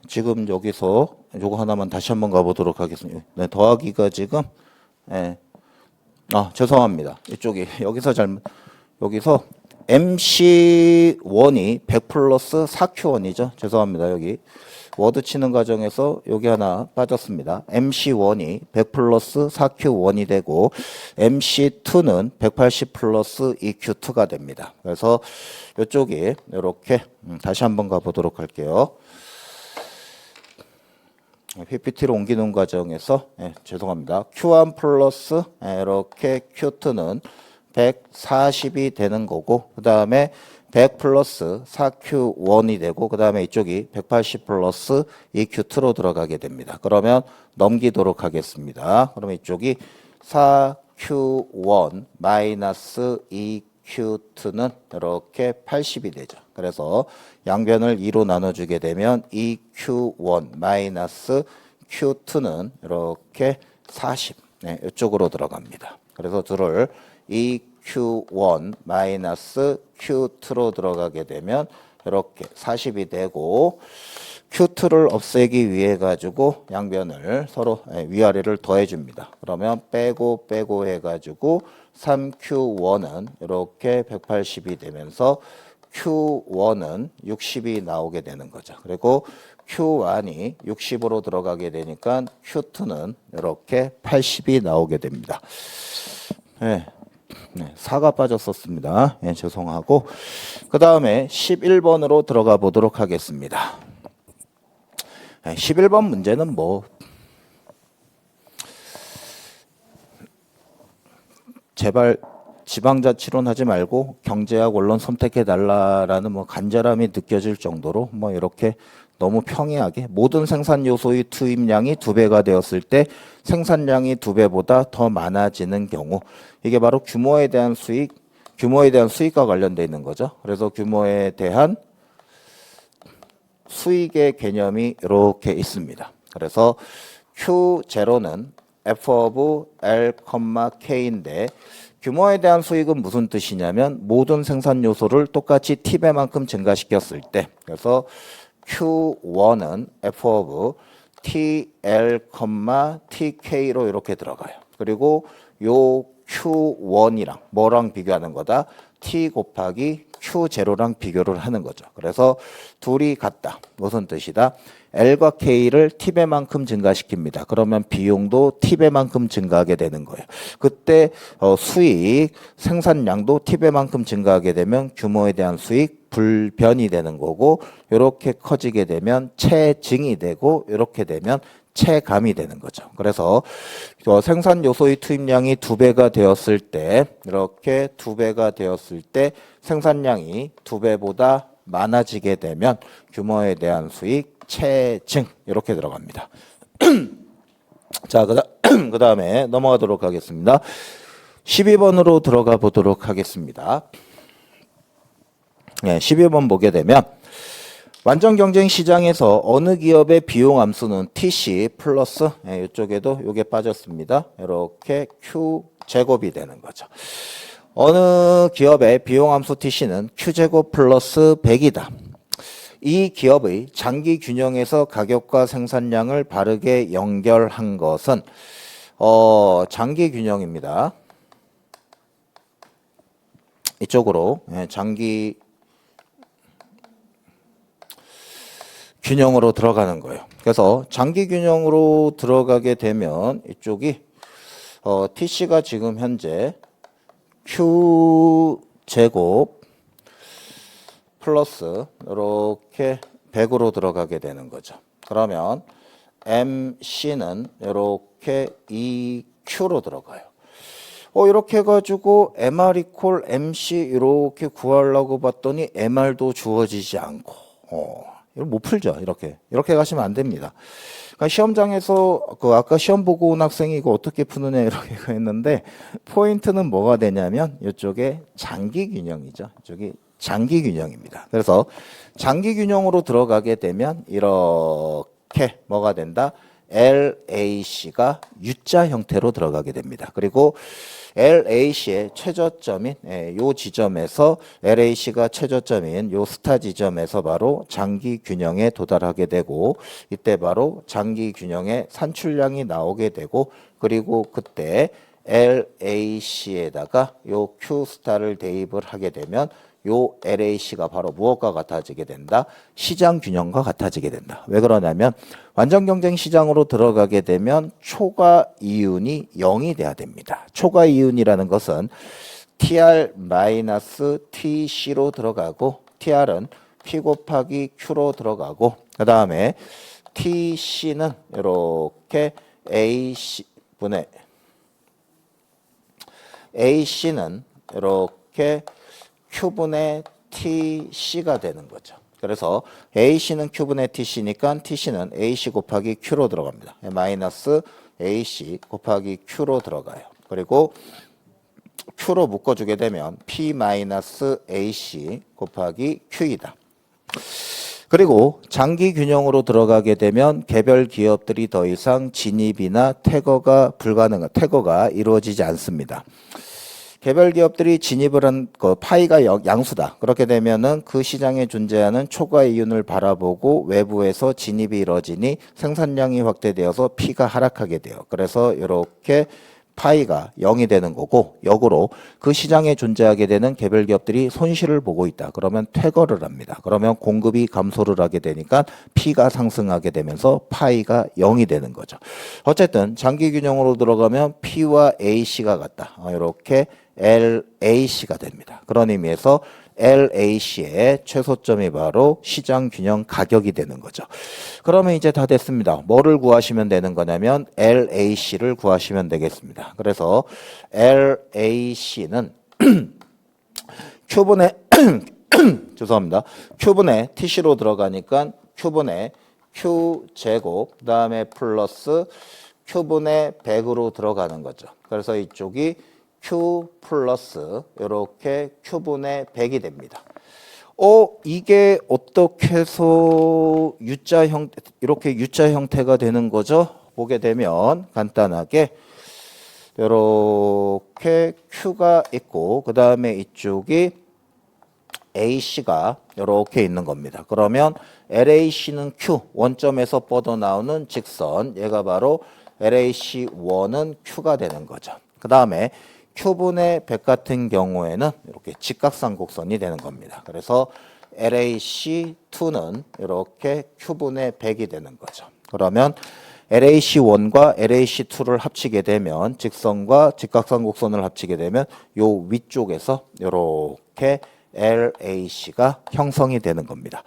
지금 여기서 요거 하나만 다시 한번 가보도록 하겠습니다. 네, 더하기가 지금 죄송합니다. 이쪽이 여기서 여기서 MC1이 100 플러스 4Q1이죠. 죄송합니다. 여기 워드 치는 과정에서 여기 하나 빠졌습니다. MC1이 100 플러스 4Q1이 되고 MC2는 180 플러스 2Q2가 됩니다. 그래서 이쪽이 이렇게 다시 한번 가보도록 할게요. PPT로 옮기는 과정에서 죄송합니다. Q1 플러스 이렇게 Q2는 140이 되는 거고 그 다음에 100 플러스 4Q1이 되고 그 다음에 이쪽이 180 플러스 2Q2로 들어가게 됩니다. 그러면 넘기도록 하겠습니다. 그러면 이쪽이 4Q1 마이너스 2Q2는 이렇게 80이 되죠. 그래서 양변을 2로 나눠주게 되면 2Q1 마이너스 Q2는 이렇게 40 이쪽으로 들어갑니다. 그래서 둘을 2Q1 마이너스 Q2로 들어가게 되면 이렇게 40이 되고 Q2를 없애기 위해 가지고 양변을 서로 위아래를 더해줍니다. 그러면 빼고 해가지고 3Q1은 이렇게 180이 되면서 Q1은 60이 나오게 되는 거죠. 그리고 Q1이 60으로 들어가게 되니까 Q2는 이렇게 80이 나오게 됩니다. 4가 빠졌었습니다. 죄송하고 그 다음에 11번으로 들어가 보도록 하겠습니다. 11번 문제는 제발 지방자치론 하지 말고 경제학 원론 선택해달라라는 간절함이 느껴질 정도로 이렇게 너무 평이하게 모든 생산 요소의 투입량이 2배가 되었을 때 생산량이 2배보다 더 많아지는 경우 이게 바로 규모에 대한 수익과 관련되어 있는 거죠. 그래서 규모에 대한 수익의 개념이 이렇게 있습니다. 그래서 Q0는 F of L, K인데 규모에 대한 수익은 무슨 뜻이냐면 모든 생산 요소를 똑같이 T배만큼 증가시켰을 때 그래서 Q1은 F of TL, TK로 이렇게 들어가요. 그리고 요 Q1이랑 뭐랑 비교하는 거다? T 곱하기 Q0랑 비교를 하는 거죠. 그래서 둘이 같다. 무슨 뜻이다? L과 K를 T배만큼 증가시킵니다. 그러면 비용도 T배만큼 증가하게 되는 거예요. 그때 수익, 생산량도 T배만큼 증가하게 되면 규모에 대한 수익, 불변이 되는 거고 이렇게 커지게 되면 체증이 되고 이렇게 되면 체감이 되는 거죠. 그래서 생산 요소의 투입량이 2배가 되었을 때, 이렇게 2배가 되었을 때 생산량이 2배보다 많아지게 되면 규모에 대한 수익 체증 이렇게 들어갑니다. 자, 그 다음에 넘어가도록 하겠습니다. 12번으로 들어가 보도록 하겠습니다. 네, 12번 보게 되면 완전 경쟁 시장에서 어느 기업의 비용 함수는 TC 플러스 이쪽에도 요게 빠졌습니다. 이렇게 Q 제곱이 되는 거죠. 어느 기업의 비용 함수 TC는 Q 제곱 플러스 100이다. 이 기업의 장기 균형에서 가격과 생산량을 바르게 연결한 것은 장기 균형입니다. 이쪽으로 장기 균형으로 들어가는 거예요. 그래서 장기 균형으로 들어가게 되면 이쪽이 TC가 지금 현재 Q 제곱 플러스 이렇게 100으로 들어가게 되는 거죠. 그러면 MC는 이렇게 EQ로 들어가요. 이렇게 해가지고 MR 이퀄 MC 이렇게 구하려고 봤더니 MR도 주어지지 않고 이거 못 풀죠. 이렇게 가시면 안 됩니다. 그러니까 시험장에서 아까 시험 보고 온 학생이 이거 어떻게 푸느냐 이렇게 했는데 포인트는 뭐가 되냐면 이쪽에 장기 균형이죠. 이쪽이 장기 균형입니다. 그래서 장기 균형으로 들어가게 되면 이렇게 뭐가 된다? LAC가 U자 형태로 들어가게 됩니다. 그리고 LAC의 최저점인 요 지점에서 LAC가 최저점인 요 스타 지점에서 바로 장기 균형에 도달하게 되고 이때 바로 장기 균형의 산출량이 나오게 되고 그리고 그때 LAC에다가 요 Q 스타를 대입을 하게 되면 요 LAC가 바로 무엇과 같아지게 된다? 시장 균형과 같아지게 된다. 왜 그러냐면 완전 경쟁 시장으로 들어가게 되면 초과 이윤이 0이 돼야 됩니다. 초과 이윤이라는 것은 TR-TC로 들어가고 TR은 P 곱하기 Q로 들어가고 그 다음에 TC는 이렇게 AC분의 AC는 이렇게 Q분의 TC가 되는 거죠. 그래서 AC는 Q분의 TC니까 TC는 AC 곱하기 Q로 들어갑니다. 마이너스 AC 곱하기 Q로 들어가요. 그리고 Q로 묶어주게 되면 P 마이너스 AC 곱하기 Q이다. 그리고 장기 균형으로 들어가게 되면 개별 기업들이 더 이상 진입이나 퇴거가 이루어지지 않습니다. 개별 기업들이 진입을 한 파이가 양수다. 그렇게 되면은 그 시장에 존재하는 초과 이윤을 바라보고 외부에서 진입이 이루어지니 생산량이 확대되어서 P가 하락하게 돼요. 그래서 이렇게 파이가 0이 되는 거고 역으로 그 시장에 존재하게 되는 개별 기업들이 손실을 보고 있다. 그러면 퇴거를 합니다. 그러면 공급이 감소를 하게 되니까 P가 상승하게 되면서 파이가 0이 되는 거죠. 어쨌든 장기 균형으로 들어가면 P와 AC가 같다. 이렇게 LAC가 됩니다. 그런 의미에서 LAC의 최소점이 바로 시장 균형 가격이 되는 거죠. 그러면 이제 다 됐습니다. 뭐를 구하시면 되는 거냐면 LAC를 구하시면 되겠습니다. 그래서 LAC는 Q분의 죄송합니다. Q분의 TC로 들어가니까 Q분의 Q제곱 그 다음에 플러스 Q분의 100으로 들어가는 거죠. 그래서 이쪽이 Q 플러스 이렇게 Q분의 100이 됩니다. 이게 어떻게 해서 이렇게 U자 형태가 되는 거죠? 보게 되면 간단하게 이렇게 Q가 있고 그 다음에 이쪽이 AC가 이렇게 있는 겁니다. 그러면 LAC는 Q, 원점에서 뻗어나오는 직선, 얘가 바로 LAC1은 Q가 되는 거죠. 그 다음에 Q분의 100 같은 경우에는 이렇게 직각상 곡선이 되는 겁니다. 그래서 LAC2는 이렇게 Q분의 100이 되는 거죠. 그러면 LAC1과 LAC2를 합치게 되면 직선과 직각상 곡선을 합치게 되면 요 위쪽에서 이렇게 LAC가 형성이 되는 겁니다.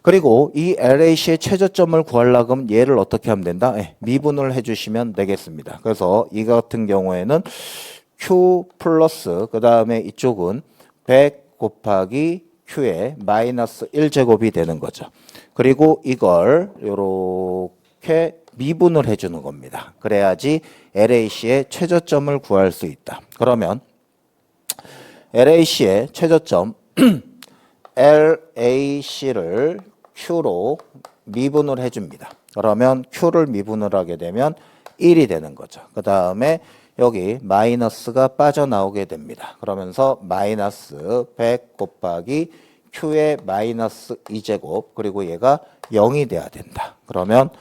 그리고 이 LAC의 최저점을 구하려면 얘를 어떻게 하면 된다? 미분을 해주시면 되겠습니다. 그래서 이 같은 경우에는 Q 플러스 그 다음에 이쪽은 100 곱하기 Q의 마이너스 1제곱이 되는 거죠. 그리고 이걸 이렇게 미분을 해주는 겁니다. 그래야지 LAC의 최저점을 구할 수 있다. 그러면 LAC의 최저점 LAC를 Q로 미분을 해줍니다. 그러면 Q를 미분을 하게 되면 1이 되는 거죠. 그 다음에 여기 마이너스가 빠져나오게 됩니다. 그러면서 마이너스 100 곱하기 Q의 마이너스 2제곱 그리고 얘가 0이 돼야 된다. 그러면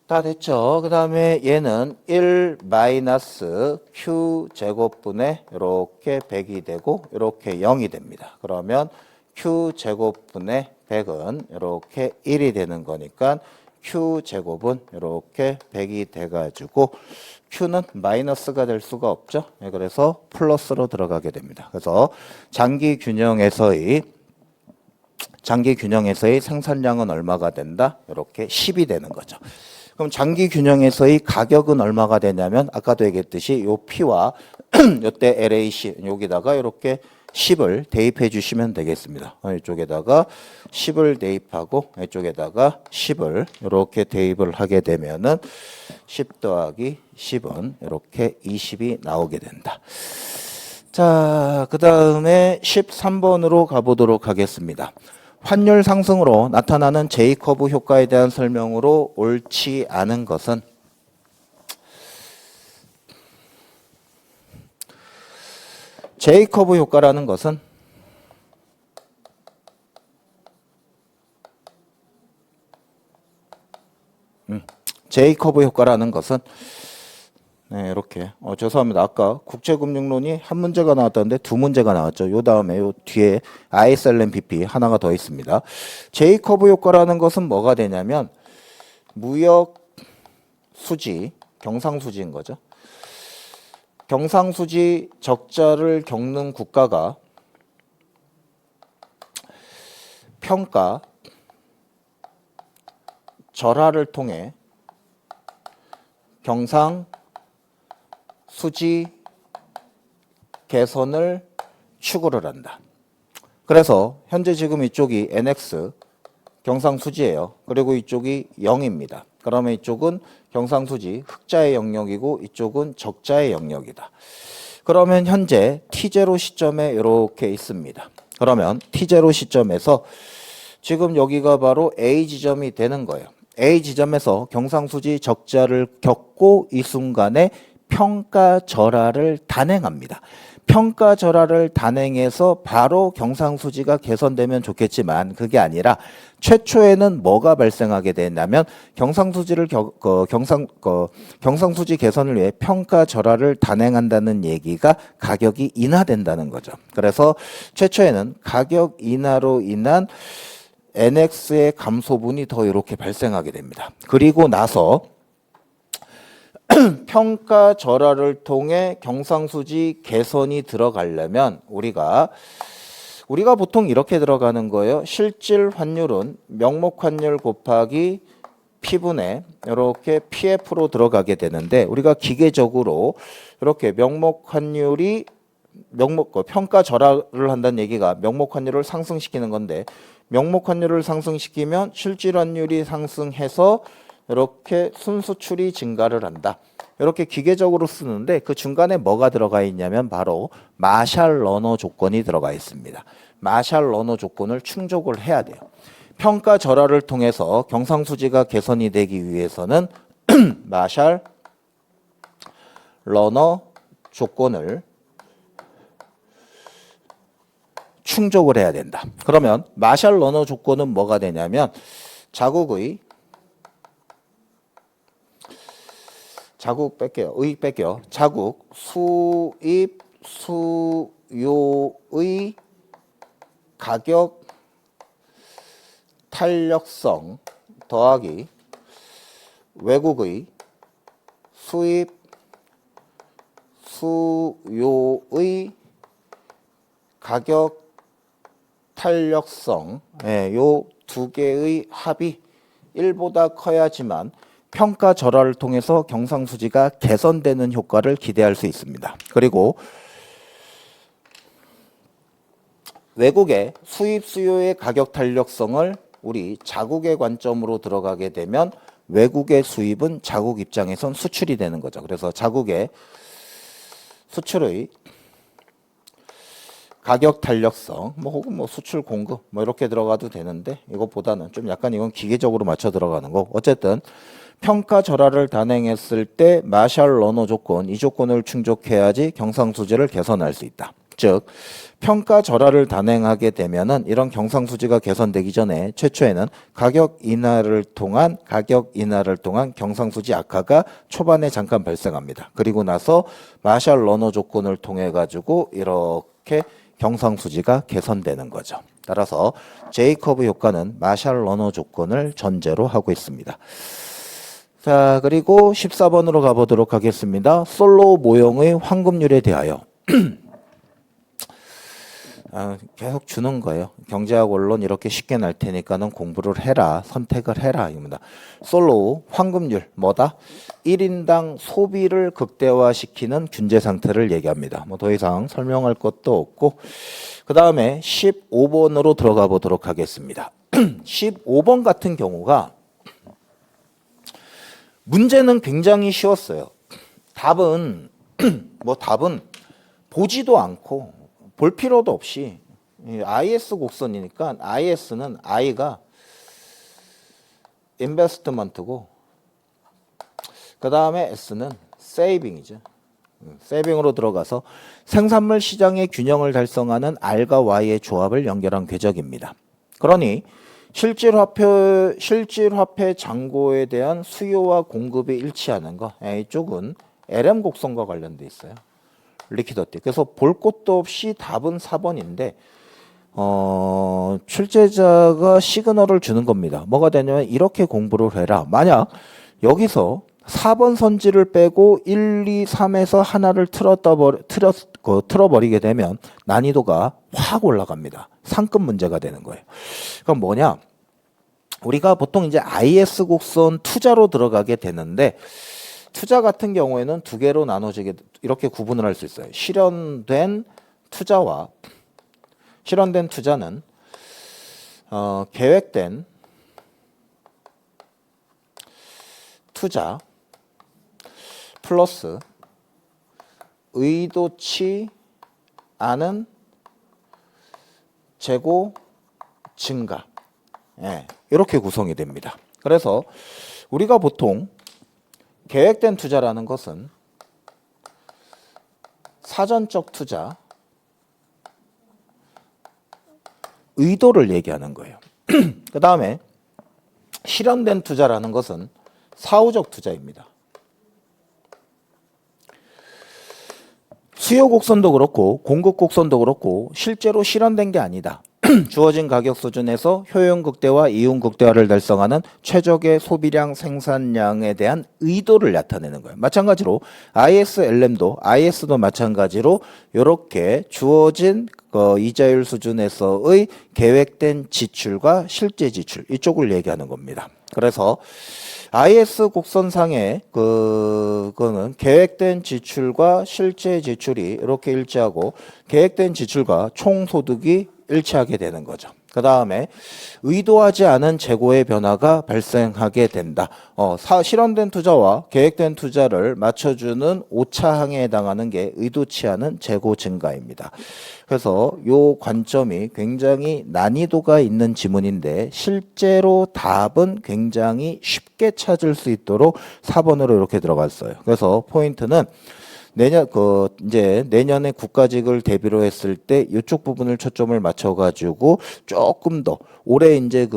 다 됐죠. 그 다음에 얘는 1 마이너스 Q 제곱분의 이렇게 100이 되고 이렇게 0이 됩니다. 그러면 Q 제곱분의 100은 이렇게 1이 되는 거니까 Q 제곱은 이렇게 100이 돼가지고 Q는 마이너스가 될 수가 없죠. 그래서 플러스로 들어가게 됩니다. 그래서 장기 균형에서의 생산량은 얼마가 된다? 이렇게 10이 되는 거죠. 그럼 장기 균형에서의 가격은 얼마가 되냐면 아까도 얘기했듯이 요 P와 요때 LAC 여기다가 이렇게 10을 대입해 주시면 되겠습니다. 이쪽에다가 10을 대입하고 이쪽에다가 10을 이렇게 대입을 하게 되면은 10 더하기 10은 이렇게 20이 나오게 된다. 자, 그 다음에 13번으로 가보도록 하겠습니다. 환율 상승으로 나타나는 제이커브 효과에 대한 설명으로 옳지 않은 것은 제이커브 효과라는 것은 제이커브 효과라는 것은 네, 이렇게 죄송합니다. 아까 국제금융론이 한 문제가 나왔다는데 두 문제가 나왔죠. 요 다음에 요 뒤에 ISLMPP 하나가 더 있습니다. 제이커브 효과라는 것은 뭐가 되냐면 무역 수지, 경상수지인 거죠. 경상수지 적자를 겪는 국가가 평가 절하를 통해 경상수지 개선을 추구를 한다. 그래서 현재 지금 이쪽이 NX 경상수지예요. 그리고 이쪽이 0입니다. 그러면 이쪽은 경상수지 흑자의 영역이고 이쪽은 적자의 영역이다. 그러면 현재 T0 시점에 이렇게 있습니다. 그러면 T0 시점에서 지금 여기가 바로 A 지점이 되는 거예요. A 지점에서 경상수지 적자를 겪고 이 순간에 평가절하를 단행합니다. 평가절하를 단행해서 바로 경상수지가 개선되면 좋겠지만 그게 아니라 최초에는 뭐가 발생하게 되냐면 경상수지 개선을 위해 평가절하를 단행한다는 얘기가 가격이 인하된다는 거죠. 그래서 최초에는 가격 인하로 인한 NX의 감소분이 더 이렇게 발생하게 됩니다. 그리고 나서 평가절하를 통해 경상수지 개선이 들어가려면 우리가 보통 이렇게 들어가는 거예요. 실질 환율은 명목환율 곱하기 P분의 이렇게 PF로 들어가게 되는데 우리가 기계적으로 이렇게 명목환율이 평가절하를 한다는 얘기가 명목환율을 상승시키는 건데 명목환율을 상승시키면 실질환율이 상승해서 이렇게 순수출이 증가를 한다. 이렇게 기계적으로 쓰는데 그 중간에 뭐가 들어가 있냐면 바로 마샬 러너 조건이 들어가 있습니다. 마샬 러너 조건을 충족을 해야 돼요. 평가절하를 통해서 경상수지가 개선이 되기 위해서는 마샬 러너 조건을 충족을 해야 된다. 그러면 마샬 러너 조건은 뭐가 되냐면 자국 수입 수요의 가격 탄력성 더하기 외국의 수입 수요의 가격 탄력성, 요 두 개의 합이 1보다 커야지만 평가 절하를 통해서 경상수지가 개선되는 효과를 기대할 수 있습니다. 그리고 외국의 수입 수요의 가격 탄력성을 우리 자국의 관점으로 들어가게 되면 외국의 수입은 자국 입장에선 수출이 되는 거죠. 그래서 자국의 수출의 가격 탄력성, 혹은 수출 공급, 이렇게 들어가도 되는데, 이것보다는 좀 약간 이건 기계적으로 맞춰 들어가는 거. 어쨌든, 평가 절하를 단행했을 때 마샬 러너 조건, 이 조건을 충족해야지 경상수지를 개선할 수 있다. 즉, 평가 절하를 단행하게 되면은 이런 경상수지가 개선되기 전에 최초에는 가격 인하를 통한 경상수지 악화가 초반에 잠깐 발생합니다. 그리고 나서 마샬 러너 조건을 통해 가지고 이렇게 경상수지가 개선되는 거죠. 따라서 제이커브 효과는 마샬 러너 조건을 전제로 하고 있습니다. 자, 그리고 14번으로 가보도록 하겠습니다. 솔로우 모형의 황금률에 대하여 계속 주는 거예요. 경제학 원론 이렇게 쉽게 날 테니까는 공부를 해라, 선택을 해라 입니다. 솔로우 황금률 뭐다? 1인당 소비를 극대화시키는 균제 상태를 얘기합니다. 더 이상 설명할 것도 없고, 그 다음에 15번으로 들어가 보도록 하겠습니다. 15번 같은 경우가 문제는 굉장히 쉬웠어요. 답은 보지도 않고 볼 필요도 없이 IS 곡선이니까 IS는 I가 인베스트먼트고 그 다음에 S는 세이빙이죠. 세이빙으로 들어가서 생산물 시장의 균형을 달성하는 R과 Y의 조합을 연결한 궤적입니다. 그러니 실질화폐 잔고에 대한 수요와 공급이 일치하는 거, 이쪽은 LM 곡선과 관련돼 있어요. 리퀴더티. 그래서 볼 것도 없이 답은 4번인데 출제자가 시그널을 주는 겁니다. 뭐가 되냐면 이렇게 공부를 해라. 만약 여기서 4번 선지를 빼고 1, 2, 3에서 하나를 틀어버리게 되면 난이도가 확 올라갑니다. 상급 문제가 되는 거예요. 그럼 뭐냐? 우리가 보통 이제 IS 곡선 투자로 들어가게 되는데 투자 같은 경우에는 두 개로 나눠지게 이렇게 구분을 할 수 있어요. 실현된 투자는 계획된 투자 플러스 의도치 않은 재고 증가, 이렇게 구성이 됩니다. 그래서 우리가 보통 계획된 투자라는 것은 사전적 투자, 의도를 얘기하는 거예요. 그 다음에 실현된 투자라는 것은 사후적 투자입니다. 수요 곡선도 그렇고 공급 곡선도 그렇고 실제로 실현된 게 아니다. 주어진 가격 수준에서 효용 극대화, 이용 극대화를 달성하는 최적의 소비량 생산량에 대한 의도를 나타내는 거예요. 마찬가지로 IS도 마찬가지로 이렇게 주어진 이자율 수준에서의 계획된 지출과 실제 지출, 이쪽을 얘기하는 겁니다. 그래서 IS 곡선상의 그거는 계획된 지출과 실제 지출이 이렇게 일치하고 계획된 지출과 총소득이 일치하게 되는 거죠. 그 다음에 의도하지 않은 재고의 변화가 발생하게 된다. 실현된 투자와 계획된 투자를 맞춰주는 오차항에 해당하는 게 의도치 않은 재고 증가입니다. 그래서 이 관점이 굉장히 난이도가 있는 지문인데 실제로 답은 굉장히 쉽게 찾을 수 있도록 4번으로 이렇게 들어갔어요. 그래서 포인트는 내년에 국가직을 대비로 했을 때 이쪽 부분을 초점을 맞춰가지고 조금 더 올해 이제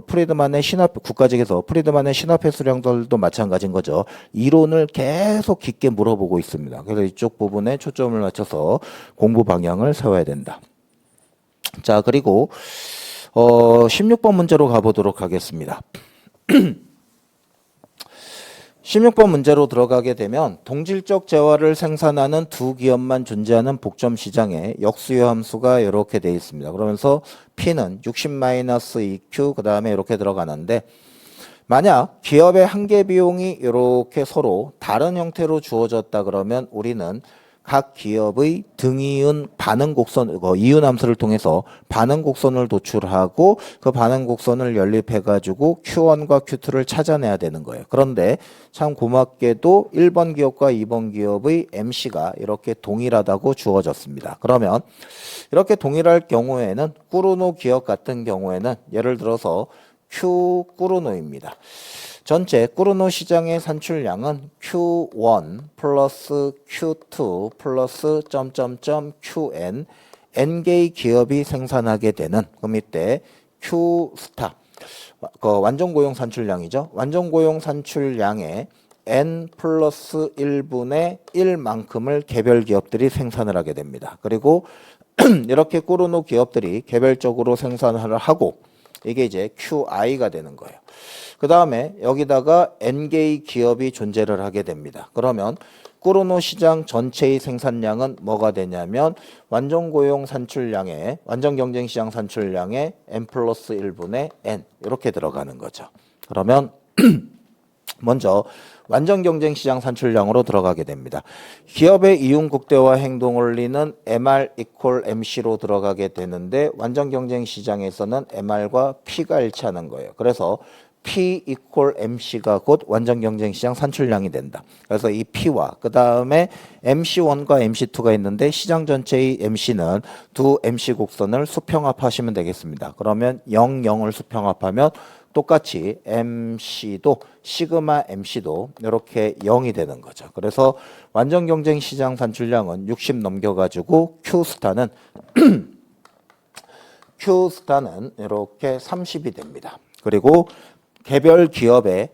프리드만의 국가직에서 프리드만의 신합 횟수량들도 마찬가지인 거죠. 이론을 계속 깊게 물어보고 있습니다. 그래서 이쪽 부분에 초점을 맞춰서 공부 방향을 세워야 된다. 자, 그리고 16번 문제로 가보도록 하겠습니다. 16번 문제로 들어가게 되면 동질적 재화를 생산하는 두 기업만 존재하는 복점 시장에 역수요 함수가 이렇게 되어 있습니다. 그러면서 P는 60-2Q 그 다음에 이렇게 들어가는데 만약 기업의 한계 비용이 이렇게 서로 다른 형태로 주어졌다 그러면 우리는 각 기업의 등이은 반응 곡선, 이은 함수를 통해서 반응 곡선을 도출하고 그 반응 곡선을 연립해가지고 Q1과 Q2를 찾아내야 되는 거예요. 그런데 참 고맙게도 1번 기업과 2번 기업의 MC가 이렇게 동일하다고 주어졌습니다. 그러면 이렇게 동일할 경우에는 꾸르노 기업 같은 경우에는 예를 들어서 Q 꾸르노입니다. 전체 꾸르노 시장의 산출량은 Q1 플러스 Q2 플러스 점점점 QN N개의 기업이 생산하게 되는 그럼 이때 Q스타 완전 고용 산출량이죠. 완전 고용 산출량의 N 플러스 1분의 1만큼을 개별 기업들이 생산을 하게 됩니다. 그리고 이렇게 꾸르노 기업들이 개별적으로 생산을 하고 이게 이제 QI가 되는 거예요. 그 다음에 여기다가 N개의 기업이 존재를 하게 됩니다. 그러면 꾸르노 시장 전체의 생산량은 뭐가 되냐면 완전 고용 산출량의 완전 경쟁 시장 산출량의 N 플러스 1분의 N 이렇게 들어가는 거죠. 그러면 먼저 완전 경쟁 시장 산출량으로 들어가게 됩니다. 기업의 이윤 극대화 행동 원리는 MR equal MC로 들어가게 되는데 완전 경쟁 시장에서는 MR과 P가 일치하는 거예요. 그래서 P equal MC가 곧 완전 경쟁 시장 산출량이 된다. 그래서 이 P와 그 다음에 MC1과 MC2가 있는데 시장 전체의 MC는 두 MC 곡선을 수평합하시면 되겠습니다. 그러면 0, 0을 수평합하면 똑같이 MC도 시그마 MC도 이렇게 0이 되는 거죠. 그래서 완전 경쟁 시장 산출량은 60 넘겨가지고 Q스타는 Q스타는 이렇게 30이 됩니다. 그리고 개별 기업의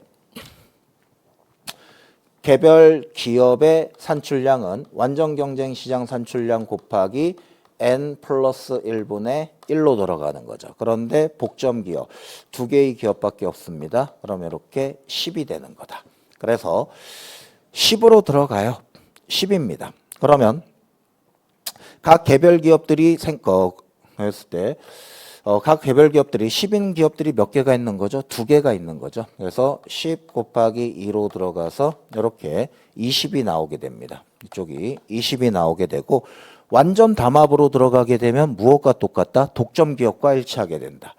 산출량은 완전 경쟁 시장 산출량 곱하기 N 플러스 1분의 1로 들어가는 거죠. 그런데 복점 기업, 두 개의 기업밖에 없습니다. 그러면 이렇게 10이 되는 거다. 그래서 10으로 들어가요. 10입니다. 그러면 각 개별 기업들이 했을 때 각 개별 기업들이 10인 기업들이 몇 개가 있는 거죠? 두 개가 있는 거죠. 그래서 10 곱하기 2로 들어가서 이렇게 20이 나오게 됩니다. 이쪽이 20이 나오게 되고 완전 담합으로 들어가게 되면 무엇과 똑같다? 독점 기업과 일치하게 된다.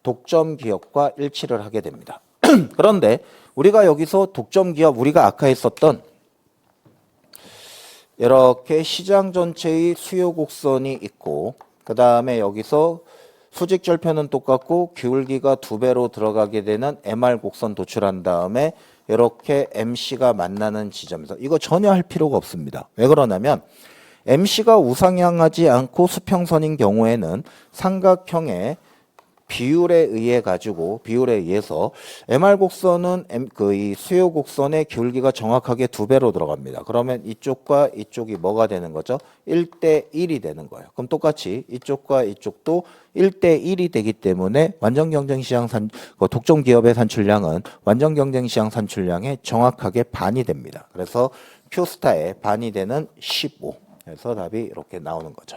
독점 기업과 일치를 하게 됩니다. 그런데 우리가 여기서 독점 기업 우리가 아까 했었던 이렇게 시장 전체의 수요 곡선이 있고 그 다음에 여기서 수직 절편은 똑같고 기울기가 2배로 들어가게 되는 MR 곡선 도출한 다음에 이렇게 MC가 만나는 지점에서 이거 전혀 할 필요가 없습니다. 왜 그러냐면 MC가 우상향하지 않고 수평선인 경우에는 삼각형의 비율에 의해서 MR 곡선은 이 수요 곡선의 기울기가 정확하게 2배로 들어갑니다. 그러면 이쪽과 이쪽이 뭐가 되는 거죠? 1대 1이 되는 거예요. 그럼 똑같이 이쪽과 이쪽도 1대 1이 되기 때문에 완전 경쟁 시장 독점 기업의 산출량은 완전 경쟁 시장 산출량의 정확하게 반이 됩니다. 그래서 Q스타의 반이 되는 15. 그래서 답이 이렇게 나오는 거죠.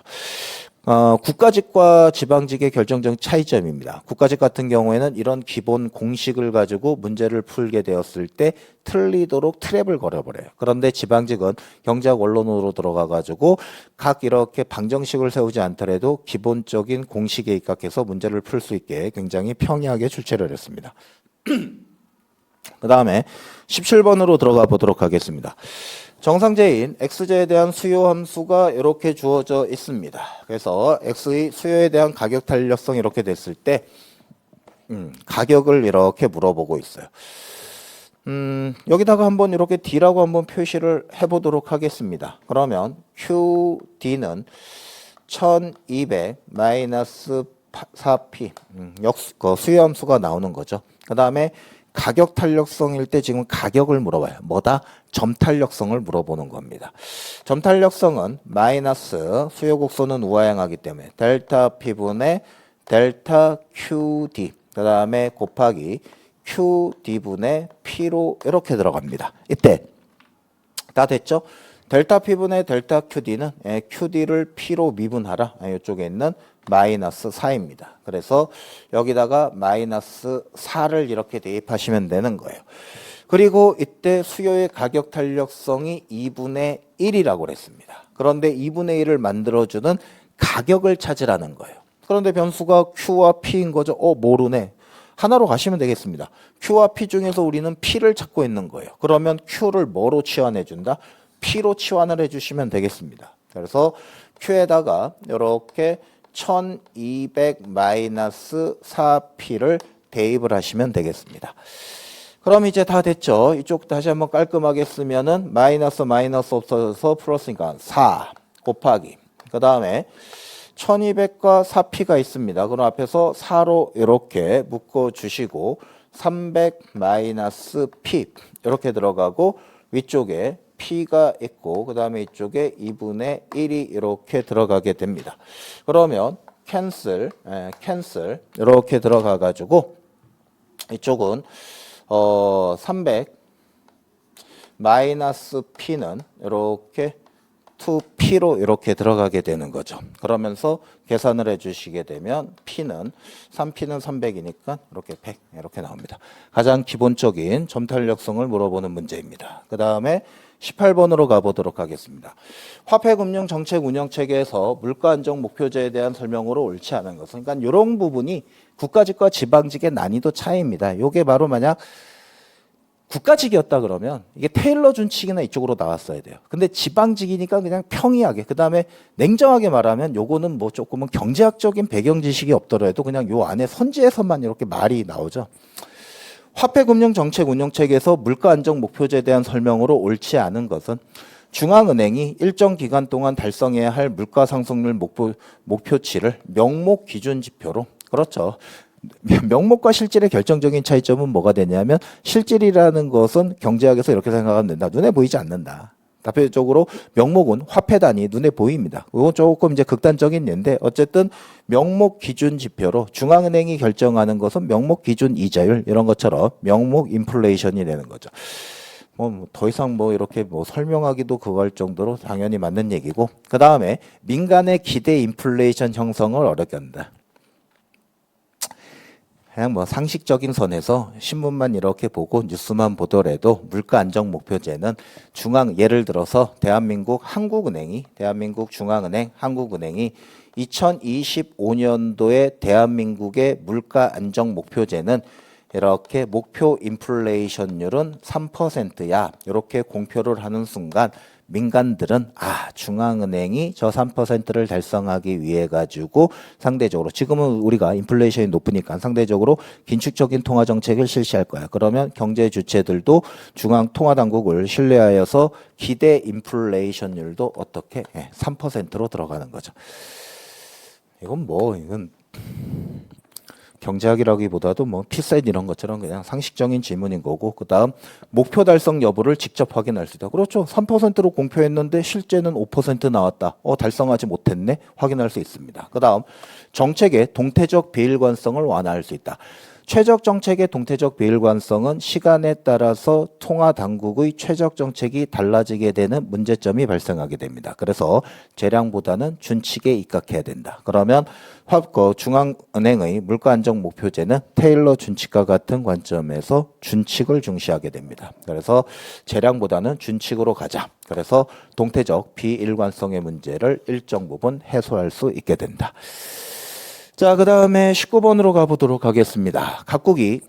국가직과 지방직의 결정적인 차이점입니다. 국가직 같은 경우에는 이런 기본 공식을 가지고 문제를 풀게 되었을 때 틀리도록 트랩을 걸어버려요. 그런데 지방직은 경제학 원론으로 들어가가지고 각 이렇게 방정식을 세우지 않더라도 기본적인 공식에 입각해서 문제를 풀 수 있게 굉장히 평이하게 출제를 했습니다. 그 다음에 17번으로 들어가 보도록 하겠습니다. 정상제인 x제에 대한 수요 함수가 이렇게 주어져 있습니다. 그래서 x의 수요에 대한 가격 탄력성이 이렇게 됐을 때 가격을 이렇게 물어보고 있어요. 여기다가 한번 이렇게 D라고 한번 표시를 해보도록 하겠습니다. 그러면 QD는 1200 마이너스 4P 수요 함수가 나오는 거죠. 그 다음에 가격 탄력성일 때 지금 가격을 물어봐요. 뭐다? 점 탄력성을 물어보는 겁니다. 점 탄력성은 마이너스 수요 곡선은 우하향하기 때문에 델타 P분의 델타 QD 그 다음에 곱하기 QD분의 P로 이렇게 들어갑니다. 이때 다 됐죠? 델타 P분의 델타 QD는 QD를 P로 미분하라. 이쪽에 있는 마이너스 4입니다. 그래서 여기다가 마이너스 4를 이렇게 대입하시면 되는 거예요. 그리고 이때 수요의 가격 탄력성이 2분의 1이라고 그랬습니다. 그런데 2분의 1을 만들어주는 가격을 찾으라는 거예요. 그런데 변수가 Q와 P인 거죠. 모르네. 하나로 가시면 되겠습니다. Q와 P 중에서 우리는 P를 찾고 있는 거예요. 그러면 Q를 뭐로 치환해준다? P로 치환을 해주시면 되겠습니다. 그래서 Q에다가 이렇게 1200 마이너스 4P를 대입을 하시면 되겠습니다. 그럼 이제 다 됐죠. 이쪽 다시 한번 깔끔하게 쓰면은 마이너스 없어져서 플러스니까 4 곱하기 그 다음에 1200과 4P가 있습니다. 그럼 앞에서 4로 이렇게 묶어주시고 300 마이너스 P 이렇게 들어가고 위쪽에 P가 있고 그 다음에 이쪽에 2분의 1이 이렇게 들어가게 됩니다. 그러면 캔슬 이렇게 들어가 가지고 이쪽은 300 마이너스 P는 이렇게 2P로 이렇게 들어가게 되는 거죠. 그러면서 계산을 해주시게 되면 P는 3P는 300이니까 이렇게 100 이렇게 나옵니다. 가장 기본적인 점탄력성을 물어보는 문제입니다. 그 다음에 18번으로 가보도록 하겠습니다. 화폐금융정책운영체계에서 물가안정 목표제에 대한 설명으로 옳지 않은 것은 그러니까 이런 부분이 국가직과 지방직의 난이도 차이입니다. 이게 바로 만약 국가직이었다 그러면 이게 테일러 준칙이나 이쪽으로 나왔어야 돼요. 근데 지방직이니까 그냥 평이하게 그다음에 냉정하게 말하면 요거는 뭐 조금은 경제학적인 배경 지식이 없더라도 그냥 요 안에 선지에서만 이렇게 말이 나오죠. 화폐금융정책운영체계에서 물가안정 목표제에 대한 설명으로 옳지 않은 것은 중앙은행이 일정 기간 동안 달성해야 할 물가상승률 목표치를 명목 기준 지표로 그렇죠. 명목과 실질의 결정적인 차이점은 뭐가 되냐면 실질이라는 것은 경제학에서 이렇게 생각하면 된다. 눈에 보이지 않는다. 대표적으로 명목은 화폐 단위 눈에 보입니다. 이건 조금 이제 극단적인 예인데 어쨌든 명목 기준 지표로 중앙은행이 결정하는 것은 명목 기준 이자율 이런 것처럼 명목 인플레이션이 되는 거죠. 더 이상 이렇게 설명하기도 그거 할 정도로 당연히 맞는 얘기고 그 다음에 민간의 기대 인플레이션 형성을 어렵게 한다. 그냥 상식적인 선에서 신문만 이렇게 보고 뉴스만 보더라도 물가 안정 목표제는 예를 들어서 대한민국 중앙은행 한국은행이 2025년도에 대한민국의 물가 안정 목표제는 이렇게 목표 인플레이션율은 3%야 이렇게 공표를 하는 순간 민간들은 중앙은행이 저 3%를 달성하기 위해 가지고 상대적으로 지금은 우리가 인플레이션이 높으니까 상대적으로 긴축적인 통화 정책을 실시할 거야. 그러면 경제 주체들도 중앙통화당국을 신뢰하여서 기대 인플레이션율도 어떻게 3%로 들어가는 거죠. 이건 경제학이라기보다도 피셋 이런 것처럼 그냥 상식적인 질문인 거고 그 다음 목표 달성 여부를 직접 확인할 수 있다. 그렇죠. 3%로 공표했는데 실제는 5% 나왔다. 달성하지 못했네. 확인할 수 있습니다. 그 다음 정책의 동태적 비일관성을 완화할 수 있다. 최적 정책의 동태적 비일관성은 시간에 따라서 통화 당국의 최적 정책이 달라지게 되는 문제점이 발생하게 됩니다. 그래서 재량보다는 준칙에 입각해야 된다. 그러면 중앙은행의 물가 안정 목표제는 테일러 준칙과 같은 관점에서 준칙을 중시하게 됩니다. 그래서 재량보다는 준칙으로 가자. 그래서 동태적 비일관성의 문제를 일정 부분 해소할 수 있게 된다. 자, 그 다음에 19번으로 가보도록 하겠습니다. 각국이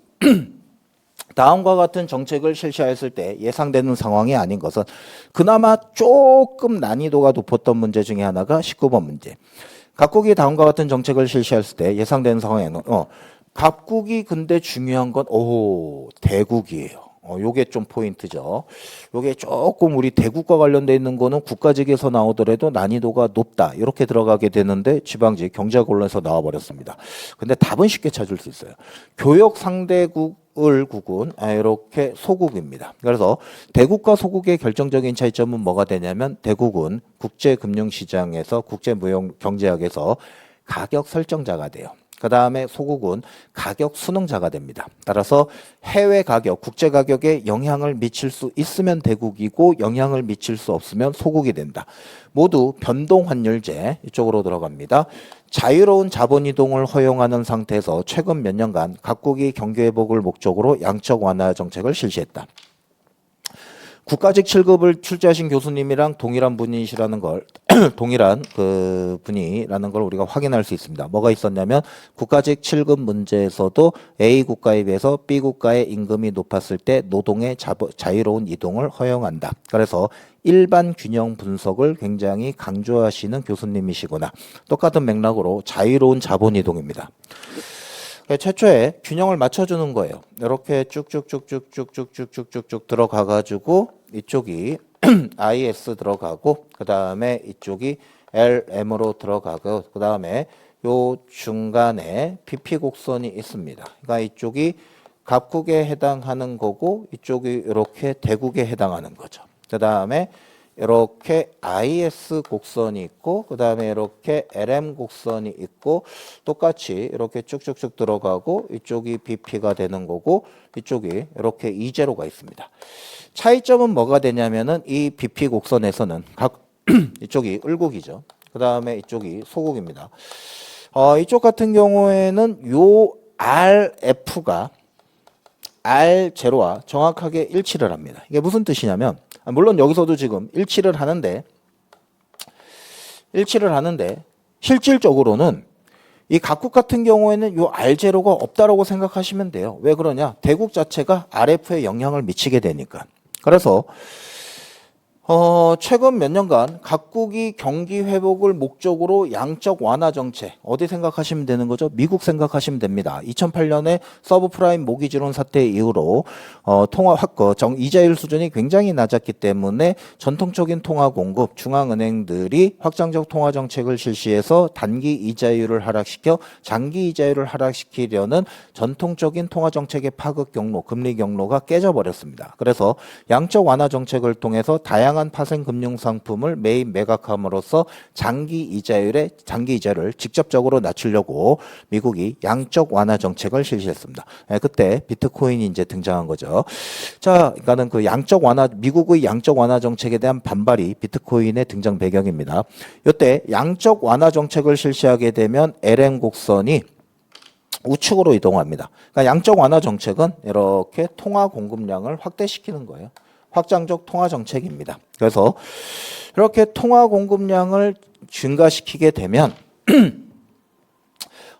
다음과 같은 정책을 실시했을 때 예상되는 상황이 아닌 것은 그나마 조금 난이도가 높았던 문제 중에 하나가 19번 문제. 각국이 다음과 같은 정책을 실시했을 때 예상되는 상황에는 각국이 근데 중요한 건 대국이에요. 요게 좀 포인트죠. 요게 조금 우리 대국과 관련돼 있는 거는 국가직에서 나오더라도 난이도가 높다. 이렇게 들어가게 되는데 지방직 경제학원에서 나와버렸습니다. 근데 답은 쉽게 찾을 수 있어요. 교역 상대국을 국은 이렇게 소국입니다. 그래서 대국과 소국의 결정적인 차이점은 뭐가 되냐면 대국은 국제금융시장에서 국제무역경제학에서 가격 설정자가 돼요. 그 다음에 소국은 가격 순응자가 됩니다. 따라서 해외 가격, 국제 가격에 영향을 미칠 수 있으면 대국이고 영향을 미칠 수 없으면 소국이 된다. 모두 변동환율제 이쪽으로 들어갑니다. 자유로운 자본 이동을 허용하는 상태에서 최근 몇 년간 각국이 경기 회복을 목적으로 양적 완화 정책을 실시했다. 국가직 7급을 출제하신 교수님이랑 동일한 분이시라는 걸 동일한 그 분이라는 걸 우리가 확인할 수 있습니다. 뭐가 있었냐면 국가직 7급 문제에서도 A 국가에 비해서 B 국가의 임금이 높았을 때 노동의 자유로운 이동을 허용한다. 그래서 일반 균형 분석을 굉장히 강조하시는 교수님이시구나. 똑같은 맥락으로 자유로운 자본 이동입니다. 최초에 균형을 맞춰주는 거예요. 이렇게 쭉쭉쭉쭉쭉쭉쭉쭉쭉 들어가가지고 이쪽이 IS 들어가고 그 다음에 이쪽이 LM으로 들어가고 그 다음에 요 중간에 BP 곡선이 있습니다. 그러니까 이쪽이 갑국에 해당하는 거고 이쪽이 이렇게 대국에 해당하는 거죠. 그 다음에 이렇게 IS 곡선이 있고 그 다음에 이렇게 LM 곡선이 있고 똑같이 이렇게 쭉쭉쭉 들어가고 이쪽이 BP가 되는 거고 이쪽이 이렇게 이제로가 있습니다. 차이점은 뭐가 되냐면은 이 BP 곡선에서는 이쪽이 을국이죠. 그 다음에 이쪽이 소국입니다. 이쪽 같은 경우에는 요 RF가 R0와 정확하게 일치를 합니다. 이게 무슨 뜻이냐면 물론 여기서도 지금 일치를 하는데 실질적으로는 이 각국 같은 경우에는 요 R0가 없다라고 생각하시면 돼요. 왜 그러냐? 대국 자체가 RF에 영향을 미치게 되니까. 그래서 최근 몇 년간 각국이 경기 회복을 목적으로 양적 완화 정책 어디 생각하시면 되는 거죠? 미국 생각하시면 됩니다. 2008년에 서브프라임 모기지론 사태 이후로 통화 확거 이자율 수준이 굉장히 낮았기 때문에 전통적인 통화 공급 중앙은행들이 확장적 통화 정책을 실시해서 단기 이자율을 하락시켜 장기 이자율을 하락시키려는 전통적인 통화 정책의 파급 경로, 금리 경로가 깨져버렸습니다. 그래서 양적 완화 정책을 통해서 다양한 파생 금융 상품을 매입 매각함으로써 장기 이자를 직접적으로 낮추려고 미국이 양적 완화 정책을 실시했습니다. 그때 비트코인이 이제 등장한 거죠. 자, 그러니까는 그 미국의 양적 완화 정책에 대한 반발이 비트코인의 등장 배경입니다. 이때 양적 완화 정책을 실시하게 되면 LM 곡선이 우측으로 이동합니다. 그러니까 양적 완화 정책은 이렇게 통화 공급량을 확대시키는 거예요. 확장적 통화 정책입니다. 그래서 이렇게 통화 공급량을 증가시키게 되면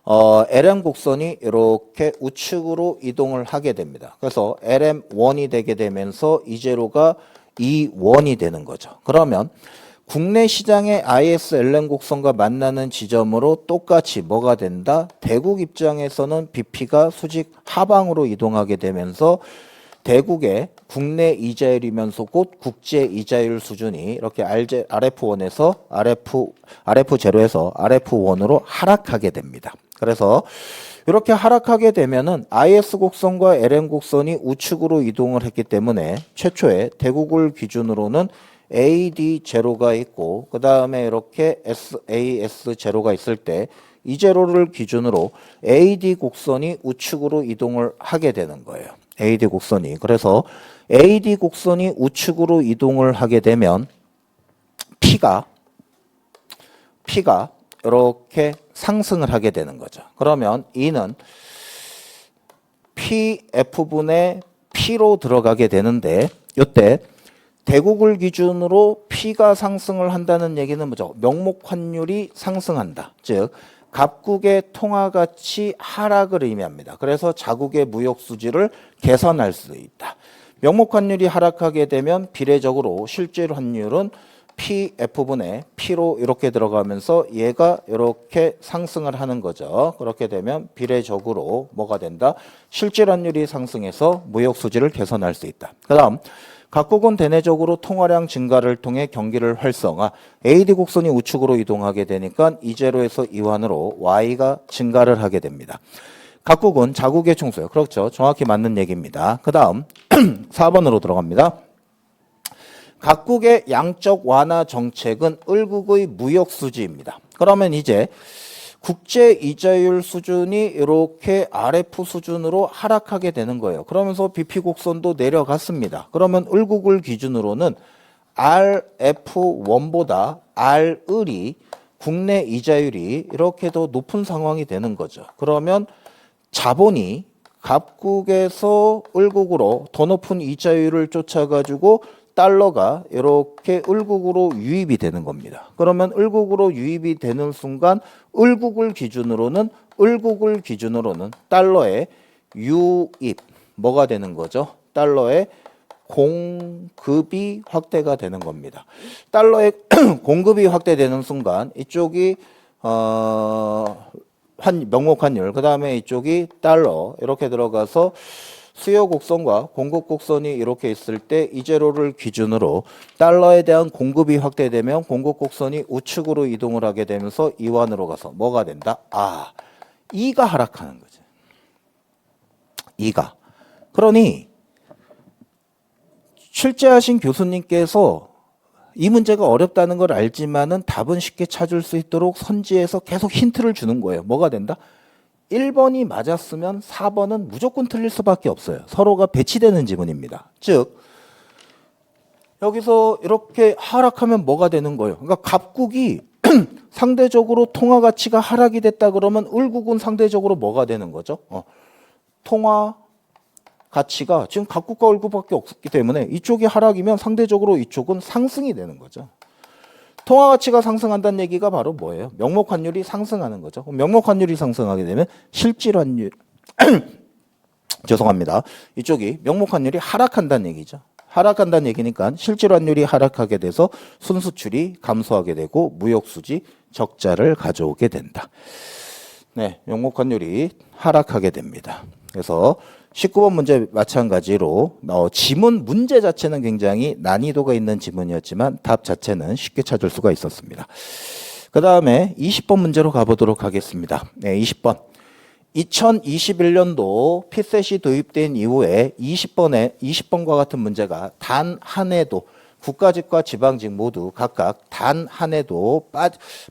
LM 곡선이 이렇게 우측으로 이동을 하게 됩니다. 그래서 LM1이 되게 되면서 이제로가 E1이 되는 거죠. 그러면 국내 시장의 IS LM 곡선과 만나는 지점으로 똑같이 뭐가 된다? 대국 입장에서는 BP가 수직 하방으로 이동하게 되면서 대국의 국내 이자율이면서 곧 국제 이자율 수준이 이렇게 RF1에서 RF0에서 RF1으로 하락하게 됩니다. 그래서 이렇게 하락하게 되면은 IS 곡선과 LM 곡선이 우측으로 이동을 했기 때문에 최초에 대국을 기준으로는 AD0가 있고 그 다음에 이렇게 SAS0가 있을 때 이 제로를 기준으로 AD 곡선이 우측으로 이동을 하게 되는 거예요. AD 곡선이. 그래서 AD 곡선이 우측으로 이동을 하게 되면 P가 이렇게 상승을 하게 되는 거죠. 그러면 E는 PF분의 P로 들어가게 되는데 이때 대국을 기준으로 P가 상승을 한다는 얘기는 뭐죠? 명목 환율이 상승한다. 즉 갑국의 통화가치 하락을 의미합니다. 그래서 자국의 무역 수지를 개선할 수 있다. 명목 환율이 하락하게 되면 비례적으로 실질 환율은 PF분의 P로 이렇게 들어가면서 얘가 이렇게 상승을 하는 거죠. 그렇게 되면 비례적으로 뭐가 된다? 실질 환율이 상승해서 무역 수지를 개선할 수 있다. 그 다음 각국은 대내적으로 통화량 증가를 통해 경기를 활성화, AD 곡선이 우측으로 이동하게 되니까 이제로에서 이환으로 Y가 증가를 하게 됩니다. 각국은 자국의 총수요. 그렇죠. 정확히 맞는 얘기입니다. 그 다음 4번으로 들어갑니다. 각국의 양적 완화 정책은 을국의 무역 수지입니다. 그러면 이제 국제 이자율 수준이 이렇게 RF 수준으로 하락하게 되는 거예요. 그러면서 BP 곡선도 내려갔습니다. 그러면 을국을 기준으로는 RF1보다 R을이 국내 이자율이 이렇게 더 높은 상황이 되는 거죠. 그러면 자본이 갑국에서 을국으로 더 높은 이자율을 쫓아가지고 달러가 이렇게 을국으로 유입이 되는 겁니다. 그러면 을국으로 유입이 되는 순간 을국을 기준으로는 달러의 유입 뭐가 되는 거죠? 달러의 공급이 확대가 되는 겁니다. 달러의 공급이 확대되는 순간 이쪽이 명목 환율, 그 다음에 이쪽이 달러 이렇게 들어가서 수요 곡선과 공급 곡선이 이렇게 있을 때 이제로를 기준으로 달러에 대한 공급이 확대되면 공급 곡선이 우측으로 이동을 하게 되면서 이완으로 가서 뭐가 된다? 이가 하락하는 거죠. 이가. 그러니 출제하신 교수님께서 이 문제가 어렵다는 걸 알지만은 답은 쉽게 찾을 수 있도록 선지에서 계속 힌트를 주는 거예요. 뭐가 된다? 1번이 맞았으면 4번은 무조건 틀릴 수밖에 없어요. 서로가 배치되는 지문입니다. 즉 여기서 이렇게 하락하면 뭐가 되는 거예요? 그러니까 갑국이 상대적으로 통화 가치가 하락이 됐다 그러면 을국은 상대적으로 뭐가 되는 거죠? 통화 가치가 지금 갑국과 을국밖에 없기 때문에 이쪽이 하락이면 상대적으로 이쪽은 상승이 되는 거죠. 통화 가치가 상승한다는 얘기가 바로 뭐예요? 명목 환율이 상승하는 거죠. 명목 환율이 상승하게 되면 실질 환율 죄송합니다. 이쪽이 명목 환율이 하락한다는 얘기죠. 하락한다는 얘기니까 실질 환율이 하락하게 돼서 순수출이 감소하게 되고 무역 수지 적자를 가져오게 된다. 네, 명목 환율이 하락하게 됩니다. 그래서 19번 문제 마찬가지로 지문 문제 자체는 굉장히 난이도가 있는 지문이었지만 답 자체는 쉽게 찾을 수가 있었습니다. 그 다음에 20번 문제로 가보도록 하겠습니다. 네, 20번. 2021년도 피셋이 도입된 이후에 20번과 같은 문제가 단 한 해도 국가직과 지방직 모두 각각 단 한 해도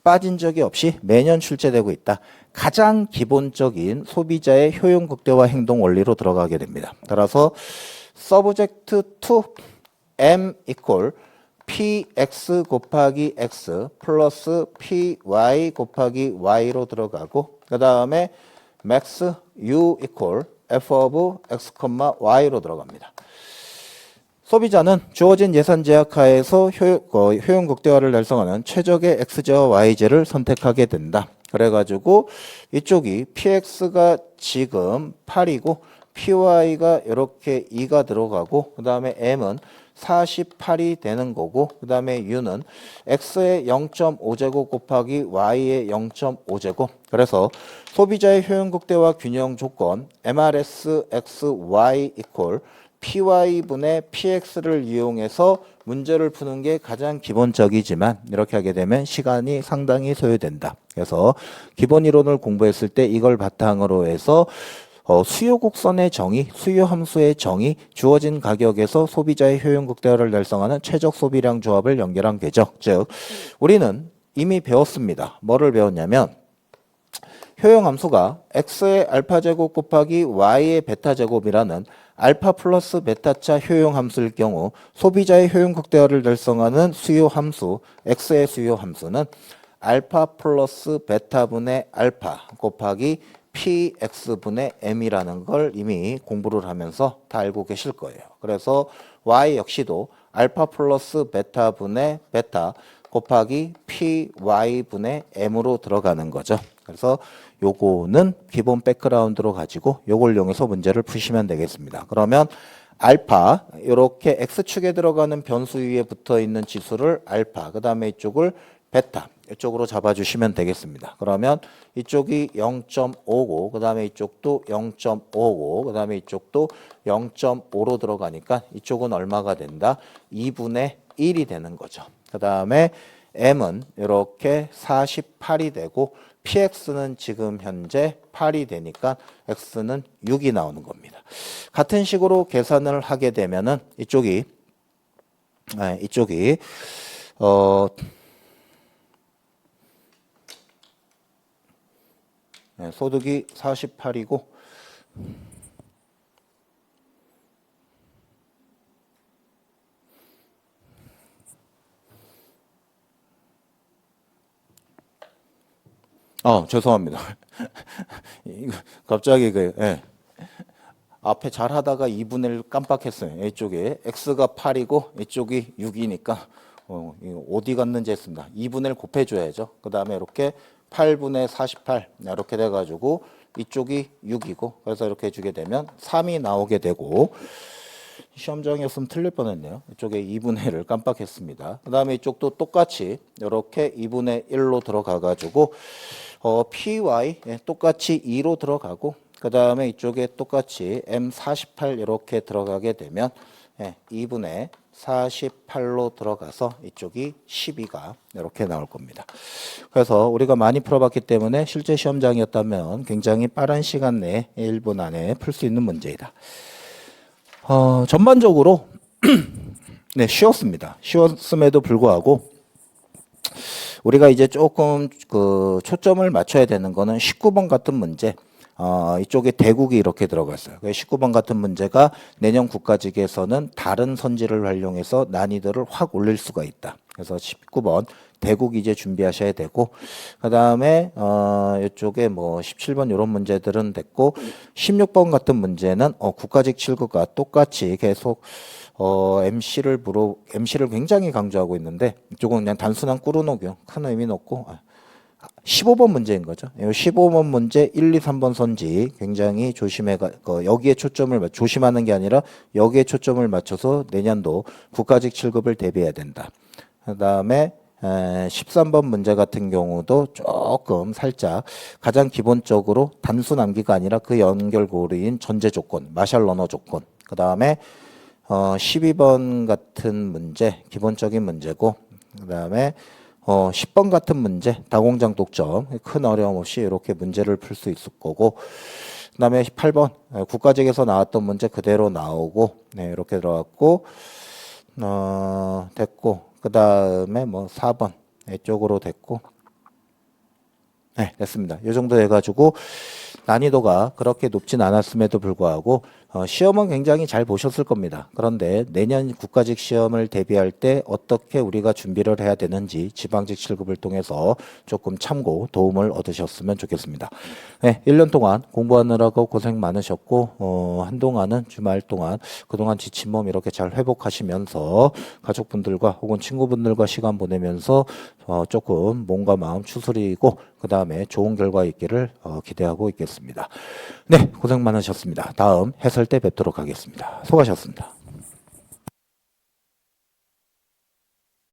빠진 적이 없이 매년 출제되고 있다. 가장 기본적인 소비자의 효용 극대화 행동 원리로 들어가게 됩니다. 따라서 subject to m equal px 곱하기 x 플러스 py 곱하기 y로 들어가고 그 다음에 max u equal f of x, y로 들어갑니다. 소비자는 주어진 예산 제약 하에서 효용 극대화를 달성하는 최적의 x제와 y제를 선택하게 된다. 그래가지고 이쪽이 px가 지금 8이고 py가 이렇게 2가 들어가고 그 다음에 m은 48이 되는 거고 그 다음에 u는 x의 0.5제곱 곱하기 y의 0.5제곱. 그래서 소비자의 효용 극대화 균형 조건 MRS XY equal py분의 px를 이용해서 문제를 푸는 게 가장 기본적이지만 이렇게 하게 되면 시간이 상당히 소요된다. 그래서 기본 이론을 공부했을 때 이걸 바탕으로 해서 수요 곡선의 정의, 수요 함수의 정의, 주어진 가격에서 소비자의 효용 극대화를 달성하는 최적 소비량 조합을 연결한 궤적. 즉 우리는 이미 배웠습니다. 뭐를 배웠냐면 효용 함수가 x의 알파 제곱 곱하기 y의 베타 제곱이라는 알파 플러스 베타차 효용 함수일 경우 소비자의 효용 극대화를 달성하는 수요 함수 x의 수요 함수는 알파 플러스 베타분의 알파 곱하기 px분의 m이라는 걸 이미 공부를 하면서 다 알고 계실 거예요. 그래서 y 역시도 알파 플러스 베타분의 베타 곱하기 py분의 m으로 들어가는 거죠. 그래서 요거는 기본 백그라운드로 가지고 요걸 이용해서 문제를 푸시면 되겠습니다. 그러면 알파 이렇게 x축에 들어가는 변수 위에 붙어 있는 지수를 알파 그 다음에 이쪽을 베타 이쪽으로 잡아주시면 되겠습니다. 그러면 이쪽이 0.55 그 다음에 이쪽도 0.55 그 다음에 이쪽도 0.5로 들어가니까 이쪽은 얼마가 된다? 2분의 1이 되는 거죠. 그 다음에 m은 이렇게 48이 되고 px는 지금 현재 8이 되니까 x는 6이 나오는 겁니다. 같은 식으로 계산을 하게 되면은 이쪽이 소득이 48이고 죄송합니다. 이거 갑자기 앞에 잘 하다가 2분의 1 깜빡했어요. 이쪽에 x가 8이고 이쪽이 6이니까 이거 어디 갔는지 했습니다. 2분의 1 곱해줘야죠. 그 다음에 이렇게 8분의 48 이렇게 돼가지고 이쪽이 6이고 그래서 이렇게 해주게 되면 3이 나오게 되고 시험장이었으면 틀릴 뻔했네요. 이쪽에 2분의 1을 깜빡했습니다. 그 다음에 이쪽도 똑같이 이렇게 2분의 1로 들어가가지고 py 똑같이 2로 들어가고 그 다음에 이쪽에 똑같이 m48 이렇게 들어가게 되면 2분의 48로 들어가서 이쪽이 12가 이렇게 나올 겁니다. 그래서 우리가 많이 풀어봤기 때문에 실제 시험장이었다면 굉장히 빠른 시간 내에 1분 안에 풀 수 있는 문제이다. 전반적으로 쉬웠습니다. 쉬웠음에도 불구하고 우리가 이제 조금 초점을 맞춰야 되는 거는 19번 같은 문제. 이쪽에 대국이 이렇게 들어갔어요. 19번 같은 문제가 내년 국가직에서는 다른 선지를 활용해서 난이도를 확 올릴 수가 있다. 그래서 19번 대국 이제 준비하셔야 되고, 그 다음에 이쪽에 뭐 17번 이런 문제들은 됐고, 16번 같은 문제는 국가직 7구가 똑같이 계속 MC를 굉장히 강조하고 있는데 이쪽은 그냥 단순한 꾸르노교 큰 의미는 없고 15번 문제인 거죠. 15번 문제 1, 2, 3번 선지 굉장히 여기에 초점을 조심하는 게 아니라 여기에 초점을 맞춰서 내년도 국가직 7급을 대비해야 된다. 그 다음에 13번 문제 같은 경우도 조금 살짝 가장 기본적으로 단순 암기가 아니라 그 연결고리인 전제 조건, 마샬 러너 조건. 그 다음에 12번 같은 문제 기본적인 문제고 그 다음에 10번 같은 문제 다공장 독점 큰 어려움 없이 이렇게 문제를 풀 수 있을 거고 그 다음에 8번 국가직에서 나왔던 문제 그대로 나오고 이렇게 들어갔고 됐고 그 다음에 뭐 4번 이쪽으로 됐고 됐습니다. 이 정도 해가지고 난이도가 그렇게 높진 않았음에도 불구하고 시험은 굉장히 잘 보셨을 겁니다. 그런데 내년 국가직 시험을 대비할 때 어떻게 우리가 준비를 해야 되는지 지방직 7급을 통해서 조금 참고 도움을 얻으셨으면 좋겠습니다. 1년 동안 공부하느라고 고생 많으셨고 한동안은 주말 동안 그동안 지친 몸 이렇게 잘 회복하시면서 가족분들과 혹은 친구분들과 시간 보내면서 조금 몸과 마음 추스리고 그 다음에 좋은 결과 있기를 기대하고 있겠습니다. 고생 많으셨습니다. 다음 해설 때 뵙도록 하겠습니다. 수고하셨습니다.